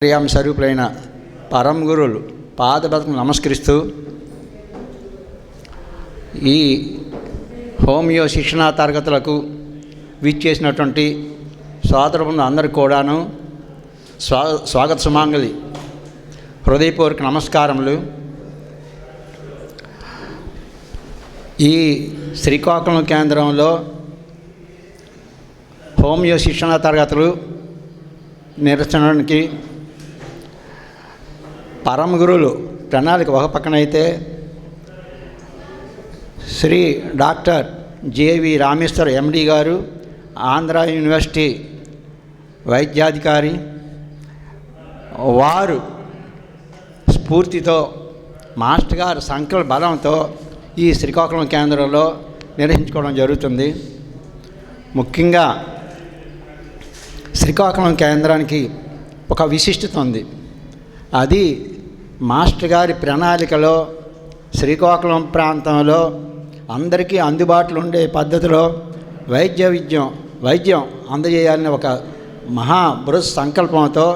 ప్రియాం స్వరూపులైన పరం గురువులు పాదపద్మం నమస్కరిస్తూ ఈ హోమియో శిక్షణా తరగతులకు విచ్చేసినటువంటి సోదరులు అందరికీ కూడాను స్వాగత సుమాంగలి హృదయపూర్వక నమస్కారములు. ఈ శ్రీకాకుళం కేంద్రంలో హోమియో శిక్షణా తరగతులు నిర్వహించడానికి పరమ గురువులు ప్రణాళిక ఒక పక్కనైతే శ్రీ డాక్టర్ జేవి రామేశ్వర్ ఎండి గారు ఆంధ్ర యూనివర్సిటీ వైద్యాధికారి వారు స్ఫూర్తితో మాస్టర్ గారు సంకల్ప బలంతో ఈ శ్రీకాకుళం కేంద్రంలో నిర్వహించుకోవడం జరుగుతుంది. ముఖ్యంగా శ్రీకాకుళం కేంద్రానికి ఒక విశిష్టత ఉంది. అది మాస్టర్ గారి ప్రణాళికలో శ్రీకాకుళం ప్రాంతంలో అందరికీ అందుబాటులో ఉండే పద్ధతిలో వైద్యం అందజేయాలని ఒక మహా బృహత్ సంకల్పంతో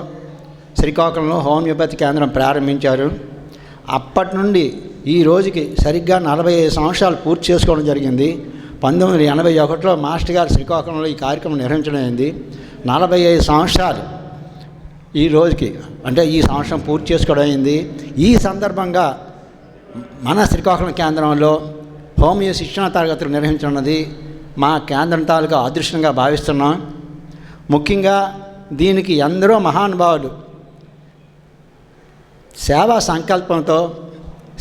శ్రీకాకుళంలో హోమియోపతి కేంద్రం ప్రారంభించారు. అప్పటి నుండి ఈ రోజుకి సరిగ్గా 45 సంవత్సరాలు పూర్తి చేసుకోవడం జరిగింది. 1981లో మాస్టర్ గారు శ్రీకాకుళంలో ఈ కార్యక్రమం నిర్వహించడం అయింది. 45 సంవత్సరాలు ఈ రోజుకి అంటే ఈ సంవత్సరం పూర్తి చేసుకోవడం అయింది. ఈ సందర్భంగా మన శ్రీకాకుళం కేంద్రంలో హోమియో శిక్షణ తరగతులు నిర్వహించనున్నది మా కేంద్రం తాలూకా అదృష్టంగా భావిస్తున్నాం. ముఖ్యంగా దీనికి ఎందరో మహానుభావులు సేవా సంకల్పంతో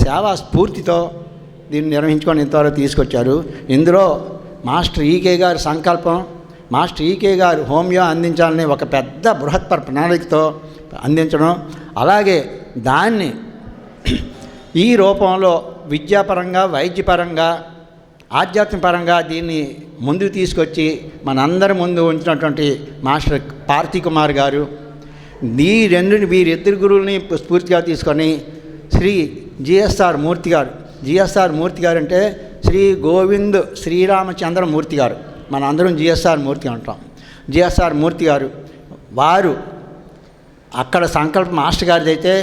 సేవా స్ఫూర్తితో దీన్ని నిర్వహించుకొని ఇంతవరకు తీసుకొచ్చారు. ఇందులో మాస్టర్ ఈకే గారి సంకల్పం, మాస్టర్ ఈకే గారు హోమియో అందించాలని ఒక పెద్ద బృహత్పర ప్రణాళికతో అందించడం, అలాగే దాన్ని ఈ రూపంలో విద్యాపరంగా వైద్యపరంగా ఆధ్యాత్మికపరంగా దీన్ని ముందుకు తీసుకొచ్చి మనందరి ముందు ఉంచినటువంటి మాస్టర్ పార్థీ కుమార్ గారు వీరిద్దరు గురువుల్ని స్ఫూర్తిగా తీసుకొని శ్రీ జిఎస్ఆర్ మూర్తి గారు అంటే శ్రీ గోవింద్ శ్రీరామచంద్ర మూర్తి గారు, మన అందరం జిఎస్ఆర్ మూర్తి అంటాం. జిఎస్ఆర్ మూర్తి గారు వారు అక్కడ సంకల్పం మాస్టర్ గారిది అయితే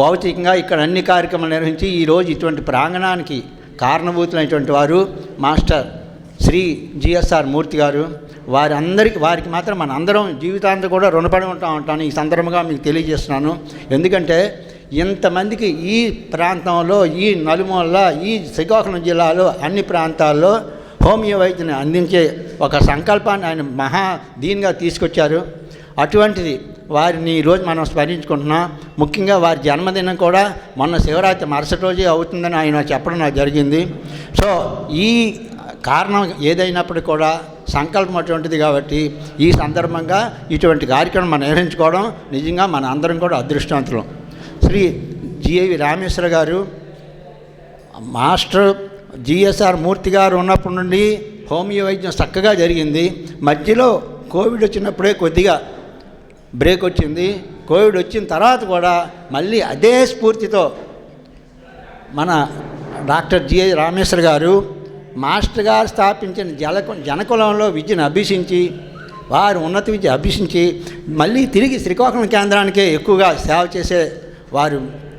భౌతికంగా ఇక్కడ అన్ని కార్యక్రమాలు నిర్వహించి ఈరోజు ఇటువంటి ప్రాంగణానికి కారణభూతులైనటువంటి వారు మాస్టర్ శ్రీ జిఎస్ఆర్ మూర్తి గారు. వారికి మాత్రం మన అందరం జీవితాంతం కూడా రుణపడి ఉంటాను ఈ సందర్భంగా మీకు తెలియజేస్తున్నాను. ఎందుకంటే ఇంతమందికి ఈ ప్రాంతంలో ఈ నలుమూలల ఈ శ్రీకాకుళం జిల్లాలో అన్ని ప్రాంతాల్లో హోమియో వైద్యుని అందించే ఒక సంకల్పాన్ని ఆయన దీనిగా తీసుకొచ్చారు. అటువంటిది వారిని ఈరోజు మనం స్మరించుకుంటున్నాం. ముఖ్యంగా వారి జన్మదినం కూడా మొన్న శివరాత్రి మరుసటి రోజే అవుతుందని ఆయన చెప్పడం నాకు జరిగింది. సో ఈ కారణం ఏదైనప్పటికీ కూడా సంకల్పం అటువంటిది కాబట్టి ఈ సందర్భంగా ఇటువంటి కార్యక్రమం మనం నిర్వహించుకోవడం నిజంగా మన అందరం కూడా అదృష్టవంతులం. శ్రీ జేవి రామేశ్వర గారు మాస్టర్ జిఎస్ఆర్ మూర్తి గారు ఉన్నప్పటి నుండి హోమియో వైద్యం చక్కగా జరిగింది. మధ్యలో కోవిడ్ వచ్చినప్పుడే కొద్దిగా బ్రేక్ వచ్చింది. కోవిడ్ వచ్చిన తర్వాత కూడా మళ్ళీ అదే స్ఫూర్తితో మన డాక్టర్ జి రామేశ్వర్ గారు మాస్టర్ గారు స్థాపించిన జనకులంలో విద్యను అభ్యసించి వారు ఉన్నత విద్య అభ్యసించి మళ్ళీ తిరిగి శ్రీకాకుళం కేంద్రానికే ఎక్కువగా సేవ చేసే వారు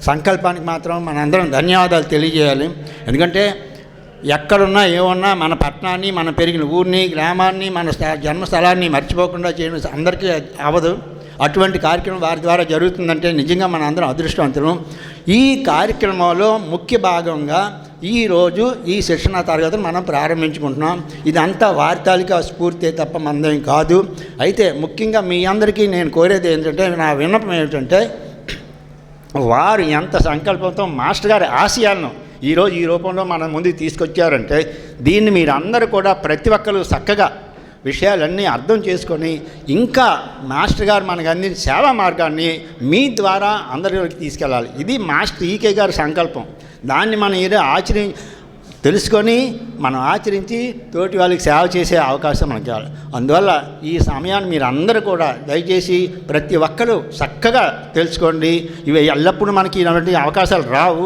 సంకల్పానికి మాత్రం మనందరం ధన్యవాదాలు తెలియజేయాలి. ఎందుకంటే ఎక్కడున్నా ఏమన్నా మన పట్టణాన్ని, మన పెరిగిన ఊరిని, గ్రామాన్ని, మన జన్మస్థలాన్ని మర్చిపోకుండా చేయడం అందరికీ అవ్వదు. అటువంటి కార్యక్రమం వారి ద్వారా జరుగుతుందంటే నిజంగా మన అందరం అదృష్టవంతులం. ఈ కార్యక్రమంలో ముఖ్య భాగంగా ఈరోజు ఈ శిక్షణా తరగతులు మనం ప్రారంభించుకుంటున్నాం. ఇదంతా వారి తాలూకా స్ఫూర్తి తప్ప మనదేం కాదు. అయితే ముఖ్యంగా మీ అందరికీ నేను కోరేది ఏంటంటే, నా విన్నపం ఏమిటంటే, వారు ఎంత సంకల్పంతో మాస్టర్ గారి ఆశయాలను ఈరోజు ఈ రూపంలో మన ముందుకు తీసుకొచ్చారంటే దీన్ని మీరు అందరూ కూడా ప్రతి ఒక్కరు చక్కగా విషయాలన్నీ అర్థం చేసుకొని ఇంకా మాస్టర్ గారు మనకు అందించిన సేవా మార్గాన్ని మీ ద్వారా అందరిలోకి తీసుకెళ్ళాలి. ఇది మాస్టర్ ఈకే గారి సంకల్పం. దాన్ని మనం ఏదో తెలుసుకొని మనం ఆచరించి తోటి వాళ్ళకి సేవ చేసే అవకాశం మనకి కావాలి. అందువల్ల ఈ సమయాన్ని మీరు అందరూ కూడా దయచేసి ప్రతి ఒక్కరూ చక్కగా తెలుసుకోండి. ఇవి ఎల్లప్పుడూ మనకి ఇలాంటి అవకాశాలు రావు.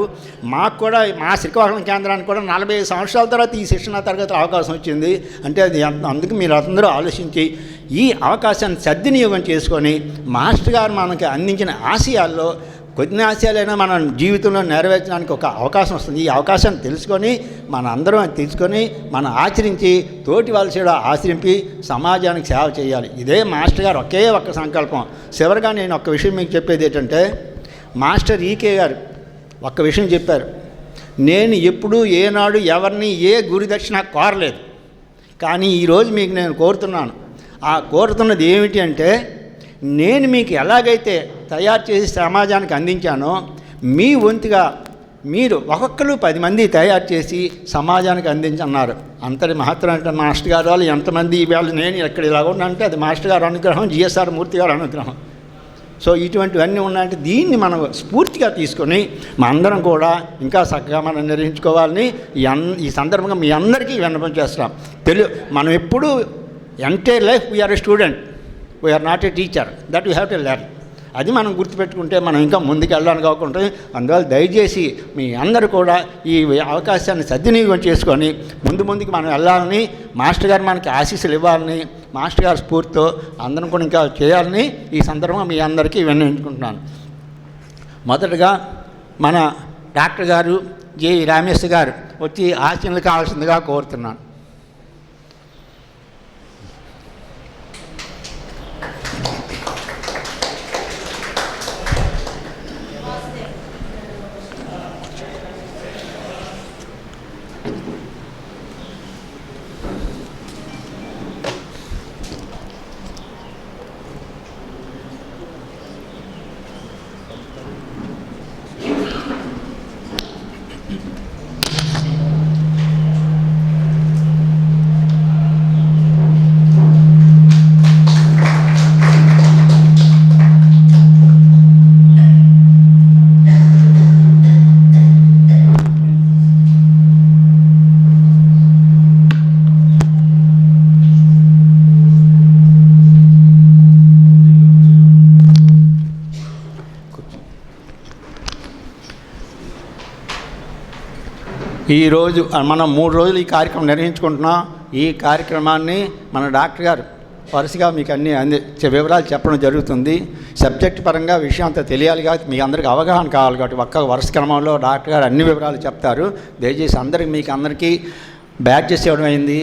మాకు కూడా మా శ్రీకాకుళం కేంద్రానికి కూడా 45 సంవత్సరాల తర్వాత ఈ శిక్షణా తరగతిలో అవకాశం వచ్చింది. అంటే అది అందుకు మీరు అందరూ ఆలోచించి ఈ అవకాశాన్ని సద్వినియోగం చేసుకొని మాస్టర్ గారు మనకి అందించిన ఆశయాల్లో కొన్ని ఆశయాలైనా మన జీవితంలో నెరవేర్చడానికి ఒక అవకాశం వస్తుంది. ఈ అవకాశాన్ని తెలుసుకొని మన అందరం తెలుసుకొని మనం ఆచరించి తోటి వాళ్ళ కూడా ఆచరించి సమాజానికి సేవ చేయాలి. ఇదే మాస్టర్ గారు ఒకే ఒక్క సంకల్పం. చివరిగా నేను ఒక విషయం మీకు చెప్పేది ఏంటంటే, మాస్టర్ ఈకే గారు ఒక్క విషయం చెప్పారు. నేను ఎప్పుడూ ఏనాడు ఎవరిని ఏ గురి దక్షిణ కోరలేదు, కానీ ఈరోజు మీకు నేను కోరుతున్నాను. ఆ కోరుతున్నది ఏమిటి అంటే, నేను మీకు ఎలాగైతే తయారు చేసి సమాజానికి అందించానో మీ వంతుగా మీరు ఒక్కొక్కరు 10 మంది తయారు చేసి సమాజానికి అందించన్నారు. అంతటి మహత్తరం అంటే మాస్టర్ గారు వాళ్ళు ఎంతమంది ఇవాళ నేను ఎక్కడ ఇలా ఉన్నానంటే అది మాస్టర్ గారు అనుగ్రహం, జిఎస్ఆర్ మూర్తి గారు అనుగ్రహం. సో ఇటువంటివన్నీ ఉన్నాయంటే దీన్ని మనం స్ఫూర్తిగా తీసుకొని మా అందరం కూడా ఇంకా చక్కగా మనం నిర్వహించుకోవాలని ఈ సందర్భంగా మీ అందరికీ విన్నపం చేస్తాం. మనం ఎప్పుడూ entire life we are a student, we are not a teacher, that you have to learn. అది మనం గుర్తుపెట్టుకుంటే మనం ఇంకా ముందుకు వెళ్ళడానికి కాకుండా. అందువల్ల దయచేసి మీ అందరూ కూడా ఈ అవకాశాన్ని సద్వినియోగం చేసుకొని ముందుకు మనం వెళ్ళాలని, మాస్టర్ గారు మనకి ఆశీస్సులు ఇవ్వాలని, మాస్టర్ గారి స్ఫూర్తితో అందరం కూడా ఇంకా చేయాలని ఈ సందర్భంగా మీ అందరికీ విన్నవించుకుంటున్నాను. మొదటగా మన డాక్టర్ గారు జె రామేశ్వర గారు వచ్చి ఆశీస్సులు కావాల్సిందిగా కోరుతున్నాను. ఈరోజు మనం 3 రోజులు ఈ కార్యక్రమం నిర్వహించుకుంటున్నాం. ఈ కార్యక్రమాన్ని మన డాక్టర్ గారు వరుసగా మీకు అన్ని వివరాలు చెప్పడం జరుగుతుంది. సబ్జెక్ట్ పరంగా విషయం అంతా తెలియాలి కాబట్టి మీ అందరికీ అవగాహన కావాలి కాబట్టి ఒక్క వరుస క్రమంలో డాక్టర్ గారు అన్ని వివరాలు చెప్తారు. దయచేసి మీకు అందరికీ బ్యాడ్జెస్ ఇవ్వడం అయింది,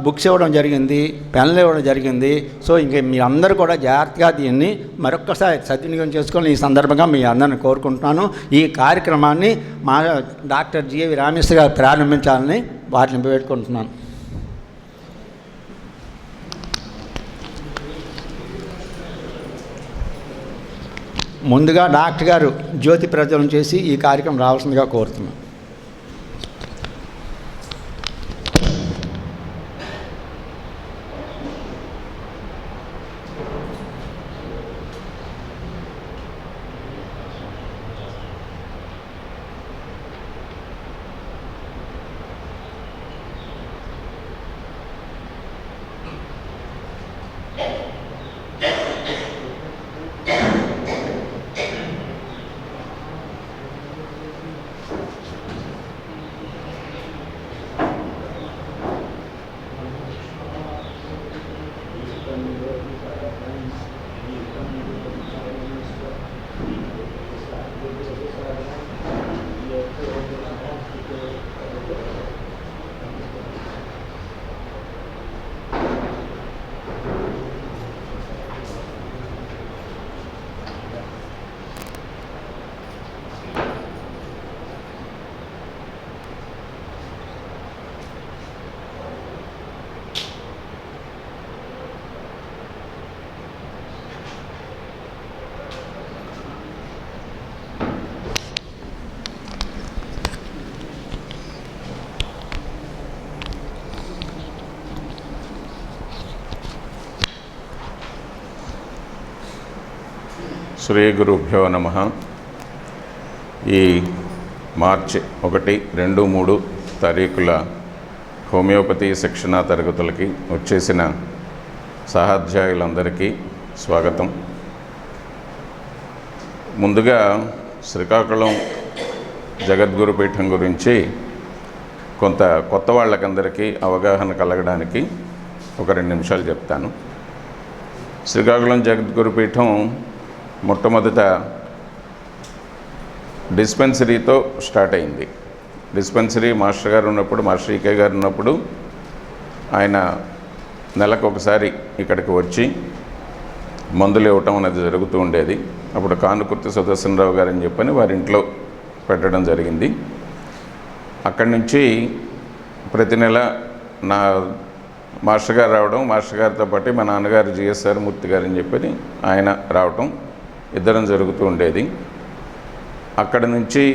బుక్స్ ఇవ్వడం జరిగింది, పెన్లు ఇవ్వడం జరిగింది. సో ఇంక మీరందరూ కూడా జాగ్రత్తగా దీన్ని మరొక్కసారి సద్వినియోగం చేసుకొని ఈ సందర్భంగా మీ అందరిని కోరుకుంటున్నాను. ఈ కార్యక్రమాన్ని మా డాక్టర్ జివి రామేశ్వర గారు ప్రారంభించాలని వాటిని పెట్టుకుంటున్నాను. ముందుగా డాక్టర్ గారు జ్యోతి ప్రజ్వలనం చేసి ఈ కార్యక్రమం రావాల్సిందిగా కోరుతున్నాను. శ్రీ గురుభ్యో నమః. ఈ మార్చి 1, 2, 3 తారీఖుల హోమియోపతి శిక్షణా తరగతులకి వచ్చేసిన సహాధ్యాయులందరికీ స్వాగతం. ముందుగా శ్రీకాకుళం జగద్గురు పీఠం గురించి కొంత కొత్త వాళ్ళకందరికీ అవగాహన కలగడానికి ఒక 2 నిమిషాలు చెప్తాను. శ్రీకాకుళం జగద్గురు పీఠం మొట్టమొదట డిస్పెన్సరీతో స్టార్ట్ అయింది. డిస్పెన్సరీ మాస్టర్ గారు ఉన్నప్పుడు, మాస్టర్ ఈకే గారు ఉన్నప్పుడు ఆయన నెలకు ఒకసారి ఇక్కడికి వచ్చి మందులు ఇవ్వటం అనేది జరుగుతూ ఉండేది. అప్పుడు కానుకుర్తి సుదర్శనరావు గారు అని చెప్పని వారి ఇంట్లో పెట్టడం జరిగింది. అక్కడి నుంచి ప్రతి నెల నా మాస్టర్ గారు రావడం, మాస్టర్ గారితో పాటు మా నాన్నగారు జిఎస్ఆర్ మూర్తి గారు అని చెప్పని ఆయన రావటం, ఇద్దరం జరుగుతూ ఉండేది. అక్కడి నుంచి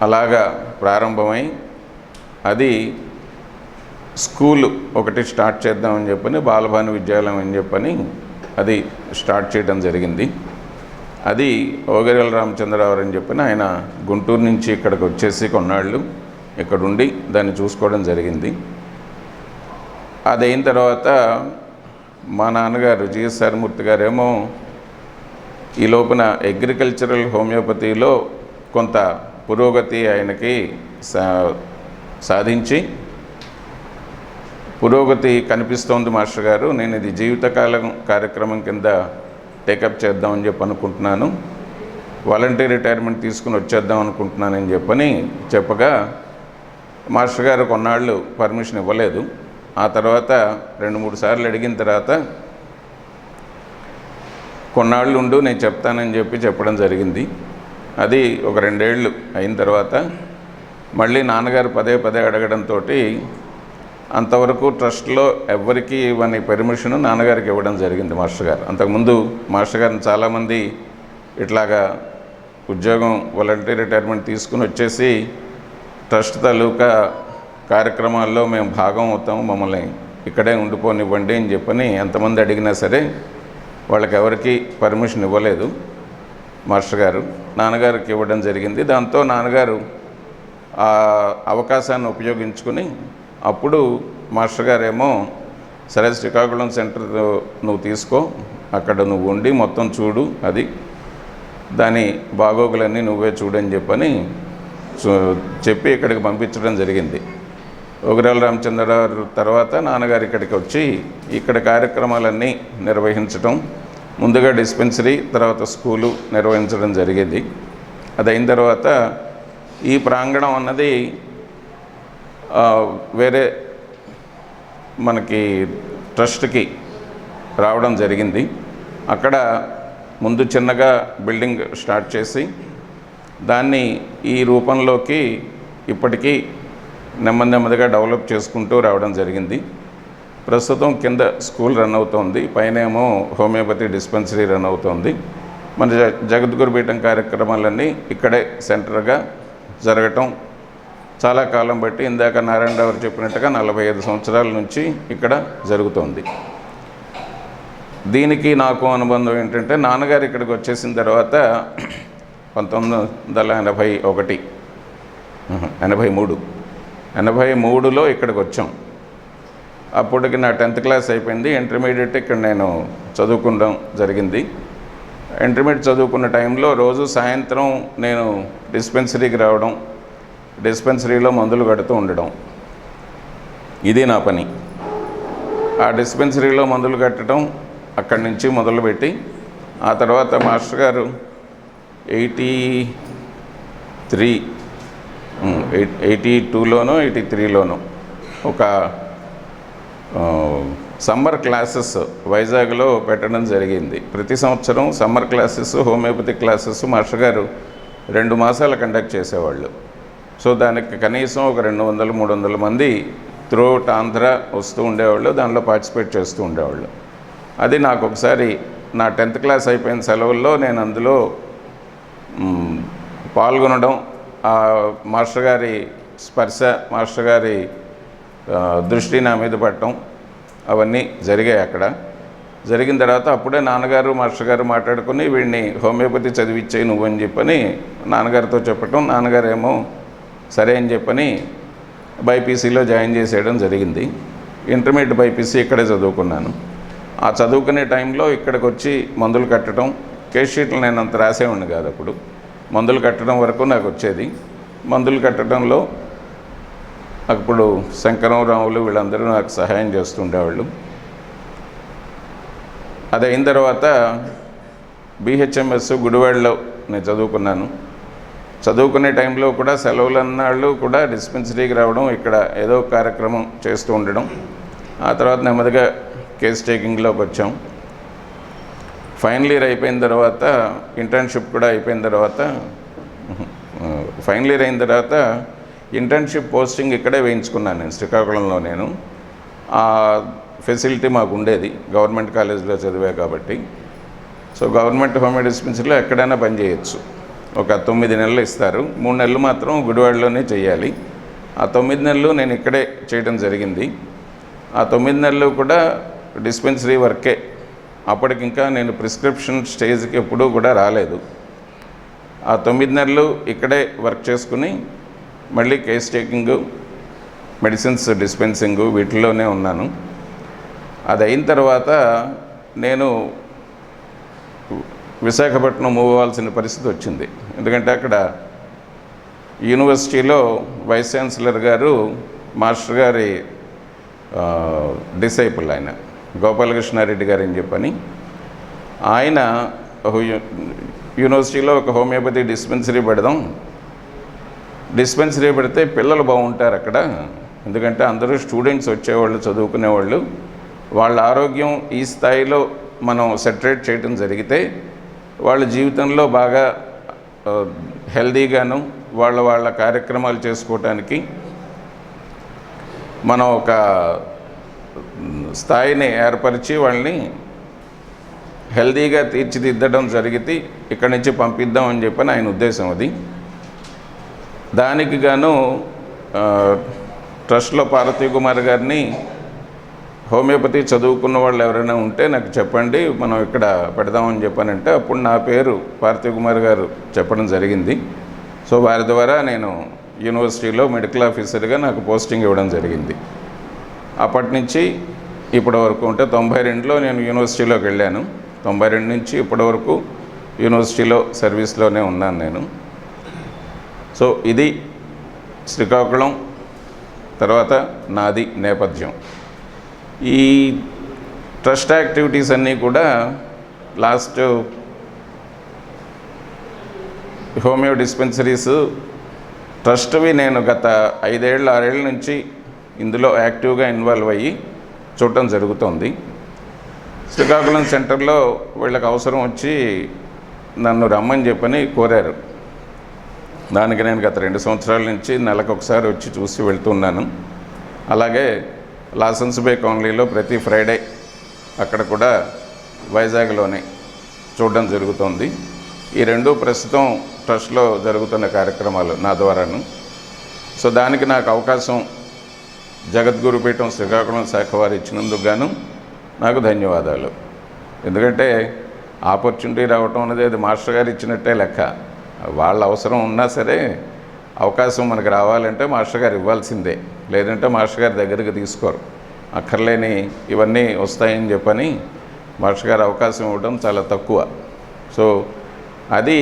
అలాగా ప్రారంభమై అది స్కూలు ఒకటి స్టార్ట్ చేద్దామని చెప్పని బాలభాను విద్యాలయం అని చెప్పని అది స్టార్ట్ చేయడం జరిగింది. అది ఓగరేల రామచంద్రరావు అని చెప్పిన ఆయన గుంటూరు నుంచి ఇక్కడికి వచ్చేసి కొన్నాళ్ళు ఇక్కడుండి దాన్ని చూసుకోవడం జరిగింది. అది అయిన తర్వాత మా నాన్నగారు జిఎస్ఆర్ మూర్తి గారేమో ఈ లోపున అగ్రికల్చరల్ హోమియోపతిలో కొంత పురోగతి ఆయనకి సాధించి, పురోగతి కనిపిస్తోంది మాస్టర్ గారు, నేను ఇది జీవితకాలం కార్యక్రమం కింద టేకప్ చేద్దామని చెప్పి అనుకుంటున్నాను, వాలంటీర్ రిటైర్మెంట్ తీసుకుని వచ్చేద్దాం అనుకుంటున్నానని చెప్పని చెప్పగా మాస్టర్ గారు కొన్నాళ్ళు పర్మిషన్ ఇవ్వలేదు. ఆ తర్వాత 2-3 సార్లు అడిగిన తర్వాత కొన్నాళ్ళు ఉండు నేను చెప్తానని చెప్పడం జరిగింది. అది ఒక 2 ఏళ్ళు అయిన తర్వాత మళ్ళీ నాన్నగారు పదే అడగడంతో అంతవరకు ట్రస్ట్లో ఎవరికి ఇవ్వని పర్మిషన్ నాన్నగారికి ఇవ్వడం జరిగింది మాస్టర్ గారు. అంతకుముందు మాస్టర్ గారిని చాలామంది ఇట్లాగా ఉద్యోగం వాలంటీర్ రిటైర్మెంట్ తీసుకుని వచ్చేసి ట్రస్ట్ తాలూకా కార్యక్రమాల్లో మేము భాగం అవుతాము, మమ్మల్ని ఇక్కడే ఉండిపోనివ్వండి అని చెప్పని ఎంతమంది అడిగినా సరే వాళ్ళకి ఎవరికి పర్మిషన్ ఇవ్వలేదు మాస్టర్ గారు. నాన్నగారికి ఇవ్వడం జరిగింది. దాంతో నాన్నగారు ఆ అవకాశాన్ని ఉపయోగించుకుని అప్పుడు మాస్టర్ గారేమో సరే శ్రీకాకుళం సెంటర్ నువ్వు తీసుకో, అక్కడ నువ్వు ఉండి మొత్తం చూడు, అది దాని బాగోగులన్నీ నువ్వే చూడని చెప్పని చెప్పి ఇక్కడికి పంపించడం జరిగింది. ఓగరేల రామచంద్రరావు తర్వాత నాన్నగారు ఇక్కడికి వచ్చి ఇక్కడ కార్యక్రమాలన్నీ నిర్వహించటం, ముందుగా డిస్పెన్సరీ, తర్వాత స్కూలు నిర్వహించడం జరిగేది. అది అయిన తర్వాత ఈ ప్రాంగణం అన్నది వేరే మనకి ట్రస్ట్కి రావడం జరిగింది. అక్కడ ముందు చిన్నగా బిల్డింగ్ స్టార్ట్ చేసి దాన్ని ఈ రూపంలోకి ఇప్పటికీ నెమ్మదిగా డెవలప్ చేసుకుంటూ రావడం జరిగింది. ప్రస్తుతం కింద స్కూల్ రన్ అవుతోంది, పైనేమో హోమియోపతి డిస్పెన్సరీ రన్ అవుతోంది. మన జగద్గురు పీఠం కార్యక్రమాలన్నీ ఇక్కడే సెంటర్గా జరగటం చాలా కాలం బట్టి, ఇందాక నారాయణరావు గారు చెప్పినట్టుగా 45 సంవత్సరాల నుంచి ఇక్కడ జరుగుతోంది. దీనికి నాకు అనుబంధం ఏంటంటే నాన్నగారు ఇక్కడికి వచ్చేసిన తర్వాత 1983లో ఇక్కడికి వచ్చాం. అప్పటికి నా 10th క్లాస్ అయిపోయింది. ఇంటర్మీడియట్ ఇక్కడ నేను చదువుకోవడం జరిగింది. ఇంటర్మీడియట్ చదువుకున్న టైంలో రోజు సాయంత్రం నేను డిస్పెన్సరీకి రావడం, డిస్పెన్సరీలో మందులు కడుతూ ఉండడం, ఇది నా పని. ఆ డిస్పెన్సరీలో మందులు కట్టడం అక్కడి నుంచి మొదలుపెట్టి ఆ తర్వాత మాస్టర్ గారు 82లోనో 83లోనో ఒక సమ్మర్ క్లాసెస్ వైజాగ్లో పెట్టడం జరిగింది. ప్రతి సంవత్సరం summer classes, homeopathy classes master గారు 2 మాసాలు కండక్ట్ చేసేవాళ్ళు. సో దానికి కనీసం ఒక 200-300 మంది త్రూఅవుట్ ఆంధ్ర వస్తూ ఉండేవాళ్ళు, దానిలో పార్టిసిపేట్ చేస్తూ ఉండేవాళ్ళు. అది నాకు ఒకసారి నా 10th క్లాస్ అయిపోయిన సెలవుల్లో నేను అందులో పాల్గొనడం, మాస్టర్ గారి స్పర్శ, మాస్టర్ గారి దృష్టి నా మీద పడటం, అవన్నీ జరిగాయి. అక్కడ జరిగిన తర్వాత అప్పుడే నాన్నగారు మాస్టర్ గారు మాట్లాడుకుని వీడిని హోమియోపతి చదివిచ్చేయి నువ్వని చెప్పని నాన్నగారితో చెప్పటం, నాన్నగారు ఏమో సరే అని చెప్పని బైపీసీలో జాయిన్ చేసేయడం జరిగింది. ఇంటర్మీడియట్ బైపీసీ ఇక్కడే చదువుకున్నాను. ఆ చదువుకునే టైంలో ఇక్కడికి వచ్చి మందులు కట్టడం, కేస్ షీట్లు నేను అంత రాసేవాడిని కాదు. అప్పుడు మందులు కట్టడం వరకు నాకు వచ్చేది. మందులు కట్టడంలో అప్పుడు శంకరం రాములు వీళ్ళందరూ నాకు సహాయం చేస్తుండేవాళ్ళు. అది అయిన తర్వాత BHMS గుడివాడలో నేను చదువుకున్నాను. చదువుకునే టైంలో కూడా సెలవులు అన్నాళ్ళు కూడా డిస్పెన్సరీకి రావడం, ఇక్కడ ఏదో కార్యక్రమం చేస్తూ ఉండడం. ఆ తర్వాత నెమ్మదిగా కేస్ టేకింగ్లోకి వచ్చాం. ఫైనల్ ఇయర్ అయిపోయిన తర్వాత ఇంటర్న్షిప్ కూడా అయిపోయిన తర్వాత ఫైనల్ ఇయర్ అయిన తర్వాత ఇంటర్న్షిప్ పోస్టింగ్ ఇక్కడే వేయించుకున్నాను నేను, శ్రీకాకుళంలో. నేను ఆ ఫెసిలిటీ మాకు ఉండేది, గవర్నమెంట్ కాలేజీలో చదివా కాబట్టి. సో గవర్నమెంట్ హోమియో డిస్పెన్సరీలో ఎక్కడైనా పని చేయొచ్చు. ఒక 9 నెలలు ఇస్తారు, 3 నెలలు మాత్రం గుడివాడలోనే చేయాలి. ఆ 9 నెలలు నేను ఇక్కడే చేయడం జరిగింది. ఆ 9 నెలలు కూడా డిస్పెన్సరీ వర్కే. అప్పటికింకా నేను ప్రిస్క్రిప్షన్ స్టేజ్కి ఎప్పుడూ కూడా రాలేదు. ఆ 9 నెలలు ఇక్కడే వర్క్ చేసుకుని మళ్ళీ కేస్ టేకింగు, మెడిసిన్స్ డిస్పెన్సింగు వీటిల్లోనే ఉన్నాను. అది అయిన తర్వాత నేను విశాఖపట్నం మూవ్ అవ్వాల్సిన పరిస్థితి వచ్చింది. ఎందుకంటే అక్కడ యూనివర్సిటీలో వైస్ ఛాన్సలర్ గారు మాస్టర్ గారి డిసైపుల్, ఆయన గోపాలకృష్ణారెడ్డి గారు అని చెప్పని, ఆయన యూనివర్సిటీలో ఒక హోమియోపతి డిస్పెన్సరీ పెడదాం, డిస్పెన్సరీ పెడితే పిల్లలు బాగుంటారు అక్కడ, ఎందుకంటే అందరూ స్టూడెంట్స్ వచ్చేవాళ్ళు, చదువుకునేవాళ్ళు, వాళ్ళ ఆరోగ్యం ఈ స్థాయిలో మనం సెటరేట్ చేయడం జరిగితే వాళ్ళ జీవితంలో బాగా హెల్దీగాను వాళ్ళ కార్యక్రమాలు చేసుకోవటానికి మనం ఒక స్థాయిని ఏర్పరిచి వాళ్ళని హెల్దీగా తీర్చిదిద్దడం జరిగితే ఇక్కడి నుంచి పంపిద్దాం అని చెప్పని ఆయన ఉద్దేశం. అది దానికి గాను ట్రస్ట్లో పార్వతీ కుమార్ గారిని, హోమియోపతి చదువుకున్న వాళ్ళు ఎవరైనా ఉంటే నాకు చెప్పండి, మనం ఇక్కడ పెడదామని చెప్పానంటే అప్పుడు నా పేరు పార్వతీ కుమార్ గారు చెప్పడం జరిగింది. సో వారి ద్వారా నేను యూనివర్సిటీలో మెడికల్ ఆఫీసర్గా నాకు పోస్టింగ్ ఇవ్వడం జరిగింది. అప్పటి నుంచి ఇప్పటి వరకు అంటే 92లో నేను యూనివర్సిటీలోకి వెళ్ళాను. 92 నుంచి ఇప్పటి వరకు యూనివర్సిటీలో సర్వీస్లోనే ఉన్నాను నేను. సో ఇది శ్రీకాకుళం తర్వాత నాది నేపథ్యం. ఈ ట్రస్ట్ యాక్టివిటీస్ అన్నీ కూడా లాస్ట్ హోమియో డిస్పెన్సరీస్ ట్రస్ట్వి నేను గత 5-6 ఏళ్ళ నుంచి ఇందులో యాక్టివ్గా ఇన్వాల్వ్ అయ్యి చూడటం జరుగుతుంది. శ్రీకాకుళం సెంటర్లో వీళ్ళకి అవసరం వచ్చి నన్ను రమ్మని చెప్పని కోరారు. దానికి నేను గత 2 సంవత్సరాల నుంచి నెలకు ఒకసారి వచ్చి చూసి వెళ్తున్నాను. అలాగే లాసన్స్ బే కాలనీలో ప్రతి ఫ్రైడే అక్కడ కూడా వైజాగ్లోనే చూడడం జరుగుతుంది. ఈ 2 ప్రస్తుతం ట్రస్ట్లో జరుగుతున్న కార్యక్రమాలు నా ద్వారాను. సో దానికి నాకు అవకాశం జగద్గురుపీఠం శ్రీకాకుళం శాఖ వారు ఇచ్చినందుకు గాను నాకు ధన్యవాదాలు. ఎందుకంటే ఆపర్చునిటీ రావటం అనేది అది మాస్టర్ గారు ఇచ్చినట్టే లెక్క. వాళ్ళ అవసరం ఉన్నా సరే అవకాశం మనకు రావాలంటే మాస్టర్ గారు ఇవ్వాల్సిందే, లేదంటే మాస్టర్ గారి దగ్గరికి తీసుకోరు. అక్కర్లేని ఇవన్నీ వస్తాయని చెప్పని మాస్టర్ గారు అవకాశం ఇవ్వడం చాలా తక్కువ. సో అది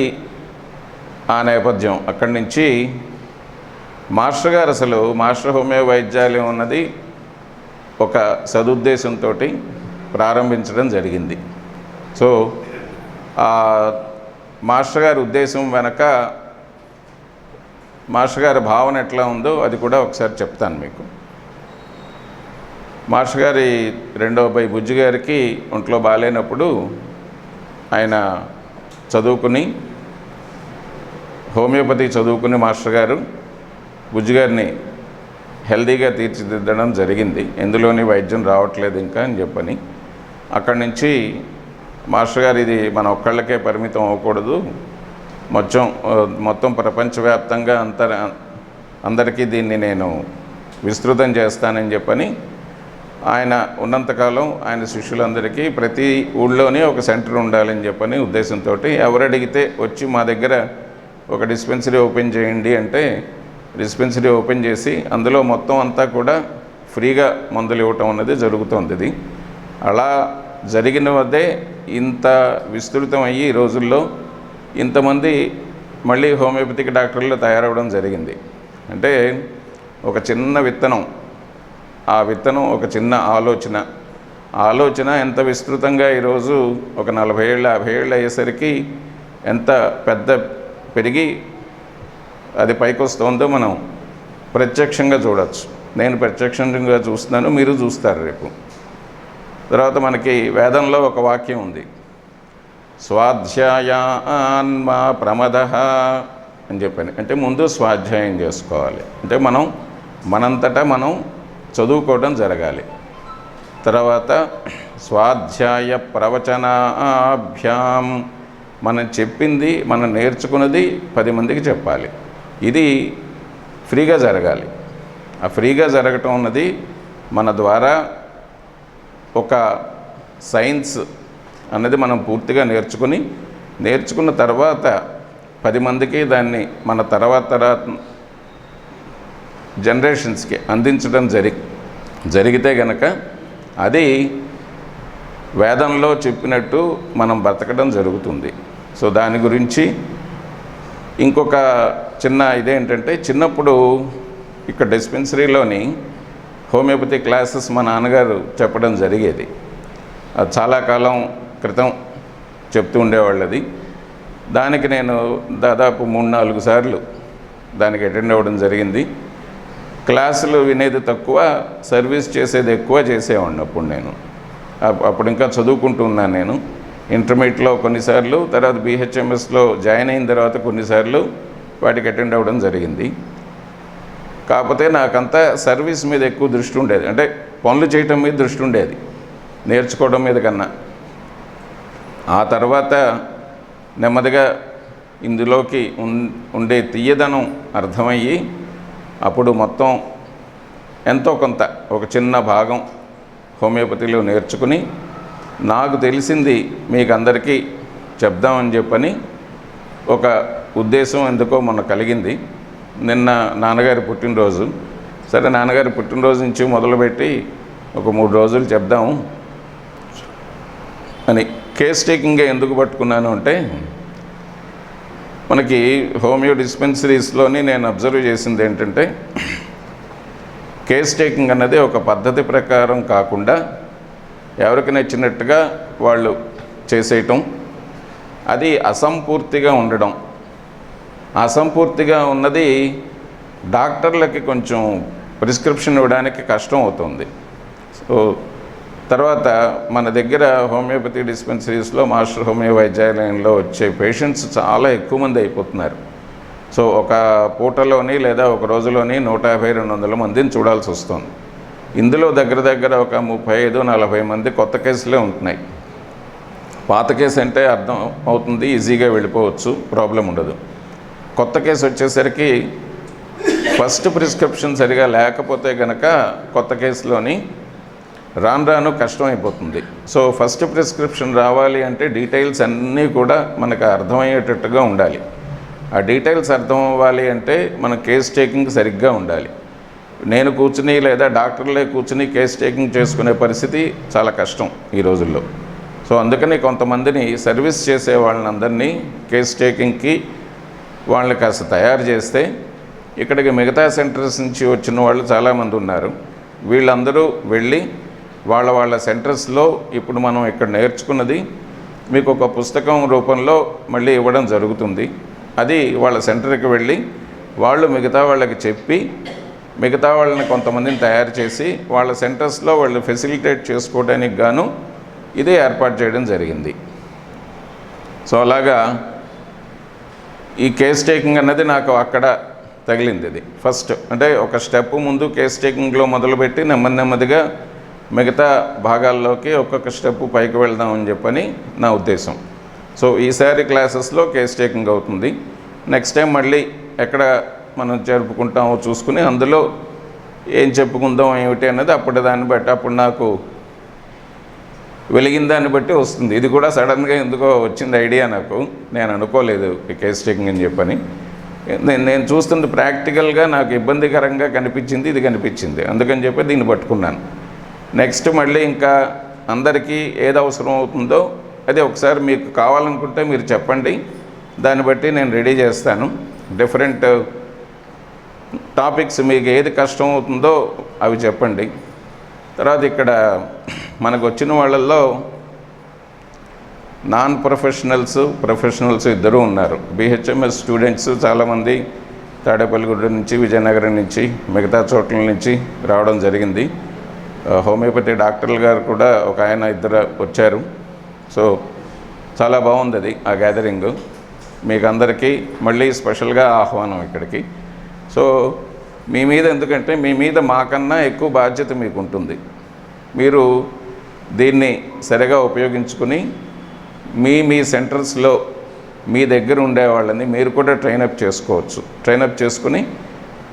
ఆ నేపథ్యం. అక్కడి నుంచి మాస్టర్ గారు అసలు మాస్టర్ హోమియో వైద్యాలయం ఉన్నది ఒక సదుద్దేశంతో ప్రారంభించడం జరిగింది. సో మాస్టర్ గారి ఉద్దేశం వెనక మాస్టర్ గారి భావన ఎట్లా ఉందో అది కూడా ఒకసారి చెప్తాను మీకు. మాస్టర్ గారి 2వ అబ్బాయి బుజ్జి గారికి ఒంట్లో బాగాలేనప్పుడు ఆయన చదువుకుని హోమియోపతి చదువుకుని మాస్టర్ గారు బుజ్జి గారిని హెల్దీగా తీర్చిదిద్దడం జరిగింది. ఎందులోని వైద్యం రావట్లేదు ఇంకా అని చెప్పని అక్కడి నుంచి మాస్టర్ గారు ఇది మన ఒక్కళ్ళకే పరిమితం అవ్వకూడదు, మొత్తం ప్రపంచవ్యాప్తంగా అందరికీ దీన్ని నేను విస్తృతం చేస్తానని చెప్పని ఆయన ఉన్నంతకాలం ఆయన శిష్యులందరికీ ప్రతి ఊళ్ళోనే ఒక సెంటర్ ఉండాలని చెప్పని ఉద్దేశంతో ఎవరు అడిగితే వచ్చి మా దగ్గర ఒక డిస్పెన్సరీ ఓపెన్ చేయండి అంటే డిస్పెన్సరీ ఓపెన్ చేసి అందులో మొత్తం అంతా కూడా ఫ్రీగా మందులు ఇవ్వటం అనేది జరుగుతుంది. ఇది అలా జరిగిన వద్దే ఇంత విస్తృతం అయ్యి ఈ రోజుల్లో ఇంతమంది మళ్ళీ హోమియోపతిక్ డాక్టర్లు తయారవడం జరిగింది. అంటే ఒక చిన్న విత్తనం, ఆ విత్తనం ఒక చిన్న ఆలోచన ఎంత విస్తృతంగా ఈరోజు ఒక 40 ఏళ్ళు 50 ఏళ్ళు అయ్యేసరికి ఎంత పెద్ద పెరిగి అది పైకి వస్తుందో మనం ప్రత్యక్షంగా చూడవచ్చు. నేను ప్రత్యక్షంగా చూస్తున్నాను, మీరు చూస్తారు రేపు. తర్వాత మనకి వేదంలో ఒక వాక్యం ఉంది, స్వాధ్యాయాన్మా ప్రమదః అని చెప్పని. అంటే ముందు స్వాధ్యాయం చేసుకోవాలి, అంటే మనంతటా మనం చదువుకోవడం జరగాలి. తర్వాత స్వాధ్యాయ ప్రవచనాభ్యాం, మనం చెప్పింది మనం నేర్చుకున్నది 10 మందికి చెప్పాలి. ఇది ఫ్రీగా జరగాలి. ఆ ఫ్రీగా జరగటం అన్నది మన ద్వారా ఒక సైన్స్ అన్నది మనం పూర్తిగా నేర్చుకున్న తర్వాత 10 మందికి దాన్ని మన తర్వాత జనరేషన్స్కి అందించడం జరిగితే గనక అది వేదంలో చెప్పినట్టు మనం బ్రతకడం జరుగుతుంది. సో దాని గురించి ఇంకొక చిన్న ఇదేంటంటే, చిన్నప్పుడు ఇక్కడ డిస్పెన్సరీలోని హోమియోపతి క్లాసెస్ మా నాన్నగారు చెప్పడం జరిగేది. అది చాలా కాలం క్రితం చెప్తూ ఉండేవాళ్ళది. దానికి నేను దాదాపు 3-4 సార్లు దానికి అటెండ్ అవ్వడం జరిగింది. క్లాసులు వినేది తక్కువ, సర్వీస్ చేసేది ఎక్కువ చేసేవాడిని అప్పుడు నేను. అప్పుడు ఇంకా చదువుకుంటూ ఉన్నాను నేను. ఇంటర్మీడియట్లో కొన్నిసార్లు, తర్వాత BHMSలో జాయిన్ అయిన తర్వాత కొన్నిసార్లు వాటికి అటెండ్ అవ్వడం జరిగింది. కాకపోతే నాకంతా సర్వీస్ మీద ఎక్కువ దృష్టి ఉండేది, అంటే పనులు చేయటం మీద దృష్టి ఉండేది, నేర్చుకోవడం మీద కన్నా. ఆ తర్వాత నెమ్మదిగా ఇందులోకి ఉండే తీయదనం అర్థమయ్యి అప్పుడు మొత్తం ఎంతో కొంత ఒక చిన్న భాగం హోమియోపతిలో నేర్చుకుని నాకు తెలిసింది మీకు అందరికీ చెప్దామని చెప్పని ఒక ఉద్దేశం ఎందుకో మొన్న కలిగింది. నిన్న నాన్నగారి పుట్టినరోజు. సరే, నాన్నగారి పుట్టినరోజు నుంచి మొదలుపెట్టి ఒక 3 రోజులు చెప్దాము అని కేస్ టేకింగ్గా ఎందుకు పట్టుకున్నాను అంటే, మనకి హోమియో డిస్పెన్సరీస్లోని నేను అబ్జర్వ్ చేసింది ఏంటంటే, కేస్ టేకింగ్ అన్నది ఒక పద్ధతి ప్రకారం కాకుండా ఎవరికి నచ్చినట్టుగా వాళ్ళు చేసేయటం, అది అసంపూర్తిగా ఉండడం. అసంపూర్తిగా ఉన్నది డాక్టర్లకి కొంచెం ప్రిస్క్రిప్షన్ ఇవ్వడానికి కష్టం అవుతుంది. సో తర్వాత మన దగ్గర హోమియోపతి డిస్పెన్సరీస్లో మాస్టర్ హోమియో వైద్యాలయంలో వచ్చే పేషెంట్స్ చాలా ఎక్కువ మంది అయిపోతున్నారు. సో ఒక పూటలోని లేదా ఒక రోజులోని 150-200 మందిని చూడాల్సి వస్తుంది. ఇందులో దగ్గర ఒక 35-40 మంది కొత్త కేసులే ఉంటున్నాయి. పాత కేసు అంటే అర్థం అవుతుంది, ఈజీగా వెళ్ళిపోవచ్చు, ప్రాబ్లం ఉండదు. కొత్త కేసు వచ్చేసరికి ఫస్ట్ ప్రిస్క్రిప్షన్ సరిగా లేకపోతే కనుక కొత్త కేసులోని రాను కష్టం అయిపోతుంది. సో ఫస్ట్ ప్రిస్క్రిప్షన్ రావాలి అంటే డీటెయిల్స్ అన్నీ కూడా మనకు అర్థమయ్యేటట్టుగా ఉండాలి. ఆ డీటెయిల్స్ అర్థం అవ్వాలి అంటే మన కేస్ టేకింగ్ సరిగ్గా ఉండాలి. నేను కూర్చుని లేదా డాక్టర్లే కూర్చుని కేస్ టేకింగ్ చేసుకునే పరిస్థితి చాలా కష్టం ఈ రోజుల్లో. సో అందుకని కొంతమందిని సర్వీస్ చేసే వాళ్ళందరినీ కేస్ టేకింగ్కి వాళ్ళని కాస్త తయారు చేస్తే, ఇక్కడికి మిగతా సెంటర్స్ నుంచి వచ్చిన వాళ్ళు చాలామంది ఉన్నారు. వీళ్ళందరూ వెళ్ళి వాళ్ళ సెంటర్స్లో ఇప్పుడు మనం ఇక్కడ నేర్చుకున్నది మీకు ఒక పుస్తకం రూపంలో మళ్ళీ ఇవ్వడం జరుగుతుంది. అది వాళ్ళ సెంటర్కి వెళ్ళి వాళ్ళు మిగతా వాళ్ళకి చెప్పి, మిగతా వాళ్ళని కొంతమందిని తయారు చేసి వాళ్ళ సెంటర్స్లో వాళ్ళు ఫెసిలిటేట్ చేసుకోవడానికి గాను ఇదే ఏర్పాటు చేయడం జరిగింది. సో అలాగా ఈ కేస్ టేకింగ్ అన్నది నాకు అక్కడ తగిలింది. ఇది ఫస్ట్, అంటే ఒక స్టెప్ ముందు కేస్ టేకింగ్లో మొదలుపెట్టి నెమ్మదిగా మిగతా భాగాల్లోకి ఒక్కొక్క స్టెప్ పైకి వెళ్దామని చెప్పని నా ఉద్దేశం. సో ఈసారి క్లాసెస్లో కేస్ టేకింగ్ అవుతుంది. నెక్స్ట్ టైం మళ్ళీ ఎక్కడ మనం జరుపుకుంటామో చూసుకుని అందులో ఏం చెప్పుకుందాం ఏమిటి అన్నది అప్పుడు దాన్ని బట్టి, అప్పుడు నాకు వెలిగిన దాన్ని బట్టి వస్తుంది. ఇది కూడా సడన్గా ఎందుకో వచ్చింది ఐడియా నాకు, నేను అనుకోలేదు ఈ కేస్ టేకింగ్ అని చెప్పని. నేను చూస్తుంది ప్రాక్టికల్గా నాకు ఇబ్బందికరంగా కనిపించింది, ఇది కనిపించింది, అందుకని చెప్పి దీన్ని పట్టుకున్నాను. నెక్స్ట్ మళ్ళీ ఇంకా అందరికీ ఏది అవసరం అవుతుందో అది ఒకసారి మీకు కావాలనుకుంటే మీరు చెప్పండి, దాన్ని బట్టి నేను రెడీ చేస్తాను. డిఫరెంట్ టాపిక్స్ మీకు ఏది కష్టం అవుతుందో అవి చెప్పండి. తర్వాత ఇక్కడ మనకు వచ్చిన వాళ్ళల్లో నాన్ ప్రొఫెషనల్స్ ఇద్దరూ ఉన్నారు. బిహెచ్ఎంఎస్ స్టూడెంట్స్ చాలామంది తాడేపల్లిగూడ నుంచి, విజయనగరం నుంచి, మిగతా చోట్ల నుంచి రావడం జరిగింది. హోమియోపతి డాక్టర్లు గారు కూడా ఒక ఆయన ఇద్దరు వచ్చారు. సో చాలా బాగుంది అది ఆ గ్యాదరింగ్. మీకు అందరికీ మళ్ళీ స్పెషల్గా ఆహ్వానం ఇక్కడికి. సో మీ మీద, ఎందుకంటే మీ మీద మాకన్నా ఎక్కువ బాధ్యత మీకు ఉంటుంది. మీరు దీన్ని సరిగా ఉపయోగించుకుని మీ సెంటర్స్లో మీ దగ్గర ఉండే వాళ్ళని మీరు కూడా ట్రైనప్ చేసుకోవచ్చు. ట్రైనప్ చేసుకుని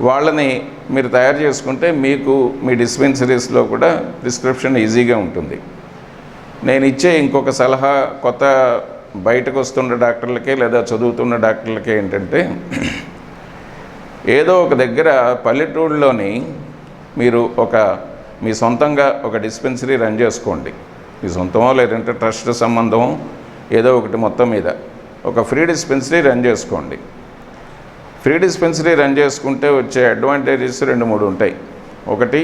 వాళ్ళని మీరు తయారు చేసుకుంటే మీకు మీ డిస్పెన్సరీస్లో కూడా ప్రిస్క్రిప్షన్ ఈజీగా ఉంటుంది. నేను ఇచ్చే ఇంకొక సలహా కొత్త బయటకు వస్తున్న డాక్టర్లకే లేదా చదువుతున్న డాక్టర్లకే ఏంటంటే, ఏదో ఒక దగ్గర పల్లెటూళ్ళలోని మీరు మీ సొంతంగా ఒక డిస్పెన్సరీ రన్ చేసుకోండి. మీ సొంతమో లేదంటే ట్రస్ట్ సంబంధమో ఏదో ఒకటి, మొత్తం మీద ఒక ఫ్రీ డిస్పెన్సరీ రన్ చేసుకోండి. ఫ్రీ డిస్పెన్సరీ రన్ చేసుకుంటే వచ్చే అడ్వాంటేజెస్ 2-3 ఉంటాయి. ఒకటి,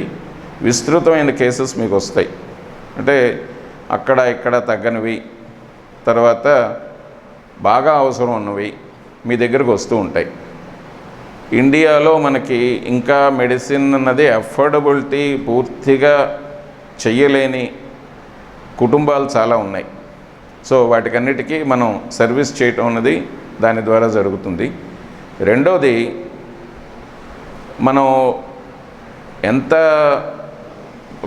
విస్తృతమైన కేసెస్ మీకు వస్తాయి. అంటే అక్కడ ఇక్కడ తగ్గనివి, తర్వాత బాగా అవసరం ఉన్నవి మీ దగ్గరకు వస్తూ ఉంటాయి. ఇండియాలో మనకి ఇంకా మెడిసిన్ అన్నది అఫోర్డబిలిటీ పూర్తిగా చెయ్యలేని కుటుంబాలు చాలా ఉన్నాయి. సో వాటికన్నిటికీ మనం సర్వీస్ చేయటం అన్నది దాని ద్వారా జరుగుతుంది. రెండోది, మనం ఎంత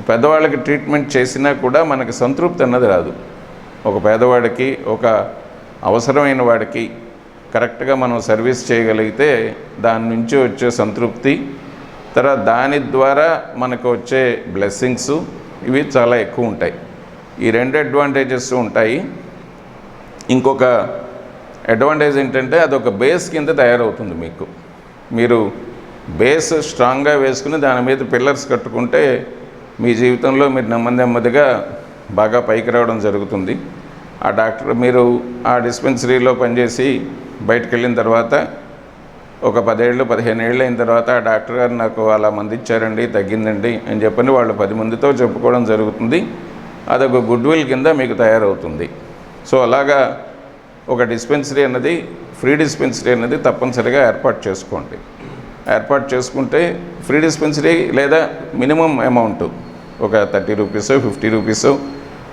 పెద్దవాళ్ళకి ట్రీట్మెంట్ చేసినా కూడా మనకి సంతృప్తి అన్నది రాదు. ఒక పేదవాడికి, ఒక అవసరమైన వాడికి కరెక్ట్గా మనం సర్వీస్ చేయగలిగితే దాని నుంచి వచ్చే సంతృప్తి, తర్వాత దాని ద్వారా మనకు వచ్చే బ్లెస్సింగ్స్, ఇవి చాలా ఎక్కువ ఉంటాయి. ఈ 2 అడ్వాంటేజెస్ ఉంటాయి. ఇంకొక అడ్వాంటేజ్ ఏంటంటే అదొక బేస్ కింద తయారవుతుంది మీకు. మీరు బేస్ స్ట్రాంగ్గా వేసుకుని దాని మీద పిల్లర్స్ కట్టుకుంటే మీ జీవితంలో మీరు నెమ్మదిగా బాగా పైకి రావడం జరుగుతుంది. ఆ డాక్టర్, మీరు ఆ డిస్పెన్సరీలో పనిచేసి బయటకు వెళ్ళిన తర్వాత ఒక 10 ఏళ్ళు 15 ఏళ్ళు అయిన తర్వాత ఆ డాక్టర్ గారు నాకు అలా మంది ఇచ్చారండి, తగ్గిందండి అని చెప్పని వాళ్ళు 10 మందితో చెప్పుకోవడం జరుగుతుంది. అదొక గుడ్ విల్ కింద మీకు తయారవుతుంది. సో అలాగా ఒక డిస్పెన్సరీ అన్నది, ఫ్రీ డిస్పెన్సరీ అన్నది తప్పనిసరిగా ఏర్పాటు చేసుకోండి. ఏర్పాటు చేసుకుంటే ఫ్రీ డిస్పెన్సరీ లేదా మినిమం అమౌంట్ ఒక 30 రూపీసో 50 రూపీసో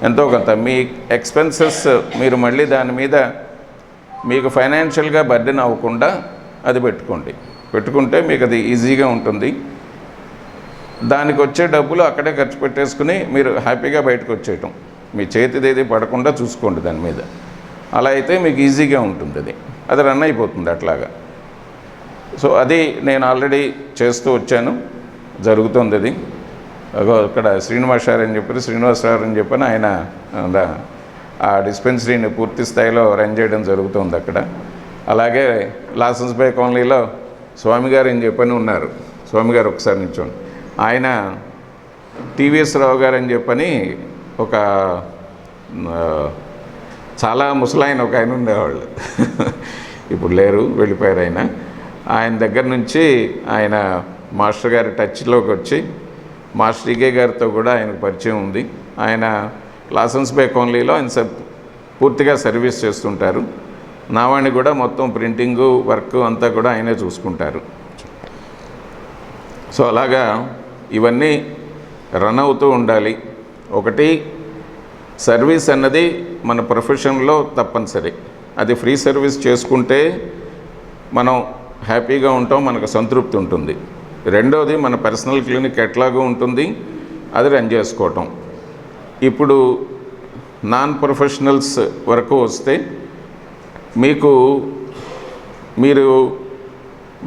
ఎంతో కొంత మీ ఎక్స్పెన్సెస్ మీరు మళ్ళీ దాని మీద మీకు ఫైనాన్షియల్గా బర్డెన్ అవ్వకుండా అది పెట్టుకుంటే మీకు అది ఈజీగా ఉంటుంది. దానికి వచ్చే డబ్బులు అక్కడే ఖర్చు పెట్టేసుకుని మీరు హ్యాపీగా బయటకు వచ్చేయటం, మీ చేతిదేది పడకుండా చూసుకోండి దాని మీద. అలా అయితే మీకు ఈజీగా ఉంటుంది, అది రన్ అయిపోతుంది అట్లాగా. సో అది నేను ఆల్రెడీ చేస్తూ వచ్చాను, జరుగుతుంది అది. అక్కడ శ్రీనివాసరావు అని చెప్పని ఆయన ఆ డిస్పెన్సరీని పూర్తి స్థాయిలో రన్ చేయడం జరుగుతుంది అక్కడ. అలాగే లాసెన్స్ బై కాలనీలో స్వామి గారు అని చెప్పని ఉన్నారు. స్వామి గారు ఒకసారి నిల్చోండి. ఆయన టీవీఎస్ రావు గారు అని చెప్పని ఒక చాలా ముసలాయన ఒక ఆయన ఉండేవాళ్ళు, ఇప్పుడు లేరు, వెళ్ళిపోయారు ఆయన. ఆయన దగ్గర నుంచి ఆయన మాస్టర్ గారి టచ్లోకి వచ్చి మాస్టర్ ఈగే గారితో కూడా ఆయనకు పరిచయం ఉంది. ఆయన లాసెన్స్ బై కాలనీలో ఆయన పూర్తిగా సర్వీస్ చేస్తుంటారు. నావాణి కూడా మొత్తం ప్రింటింగు వర్క్ అంతా కూడా ఆయనే చూసుకుంటారు. సో అలాగా ఇవన్నీ రన్ అవుతూ ఉండాలి. ఒకటి, సర్వీస్ అన్నది మన ప్రొఫెషన్లో తప్పనిసరి. అది ఫ్రీ సర్వీస్ చేసుకుంటే మనం హ్యాపీగా ఉంటాం, మనకు సంతృప్తి ఉంటుంది. రెండోది, మన పర్సనల్ క్లినిక్ ఎట్లాగో ఉంటుంది, అది రన్ చేసుకోవటం. ఇప్పుడు నాన్ ప్రొఫెషనల్స్ వరకు వస్తే మీరు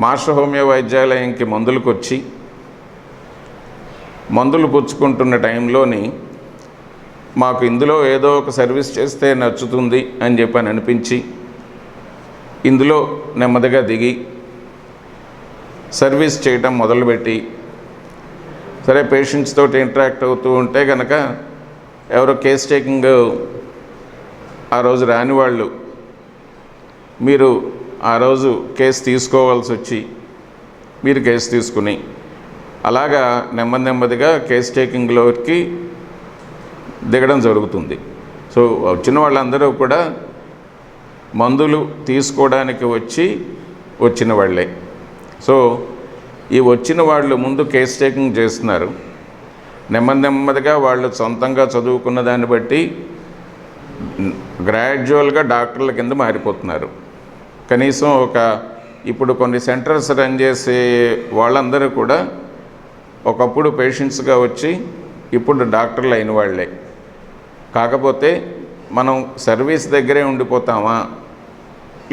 మాస్టర్ హోమియో వైద్యాలయంకి మందులకు వచ్చి మందులు పుచ్చుకుంటున్న టైంలోని మాకు ఇందులో ఏదో ఒక సర్వీస్ చేస్తే నచ్చుతుంది అని చెప్పని అనిపించి ఇందులో నెమ్మదిగా దిగి సర్వీస్ చేయటం మొదలుపెట్టి, సరే పేషెంట్స్ తోటి ఇంటరాక్ట్ అవుతూ ఉంటే కనుక ఎవరో కేస్ టేకింగ్ ఆ రోజు రాని వాళ్ళు మీరు ఆ రోజు కేసు తీసుకోవాల్సి వచ్చి మీరు కేసు తీసుకుని అలాగా నెమ్మదిగా కేస్ టేకింగ్లోకి దిగడం జరుగుతుంది. సో వచ్చిన వాళ్ళందరూ కూడా మందులు తీసుకోవడానికి వచ్చిన వాళ్ళే. సో ఈ వచ్చిన వాళ్ళు ముందు కేస్ టేకింగ్ చేస్తున్నారు. నెమ్మదిగా వాళ్ళు సొంతంగా చదువుకున్న దాన్ని బట్టి గ్రాడ్యువల్గా డాక్టర్ల కింద మారిపోతున్నారు. కనీసం ఇప్పుడు కొన్ని సెంటర్స్ రన్ చేసే వాళ్ళందరూ కూడా ఒకప్పుడు పేషెంట్స్గా వచ్చి ఇప్పుడు డాక్టర్లు అయిన వాళ్ళే. కాకపోతే మనం సర్వీస్ దగ్గరే ఉండిపోతామా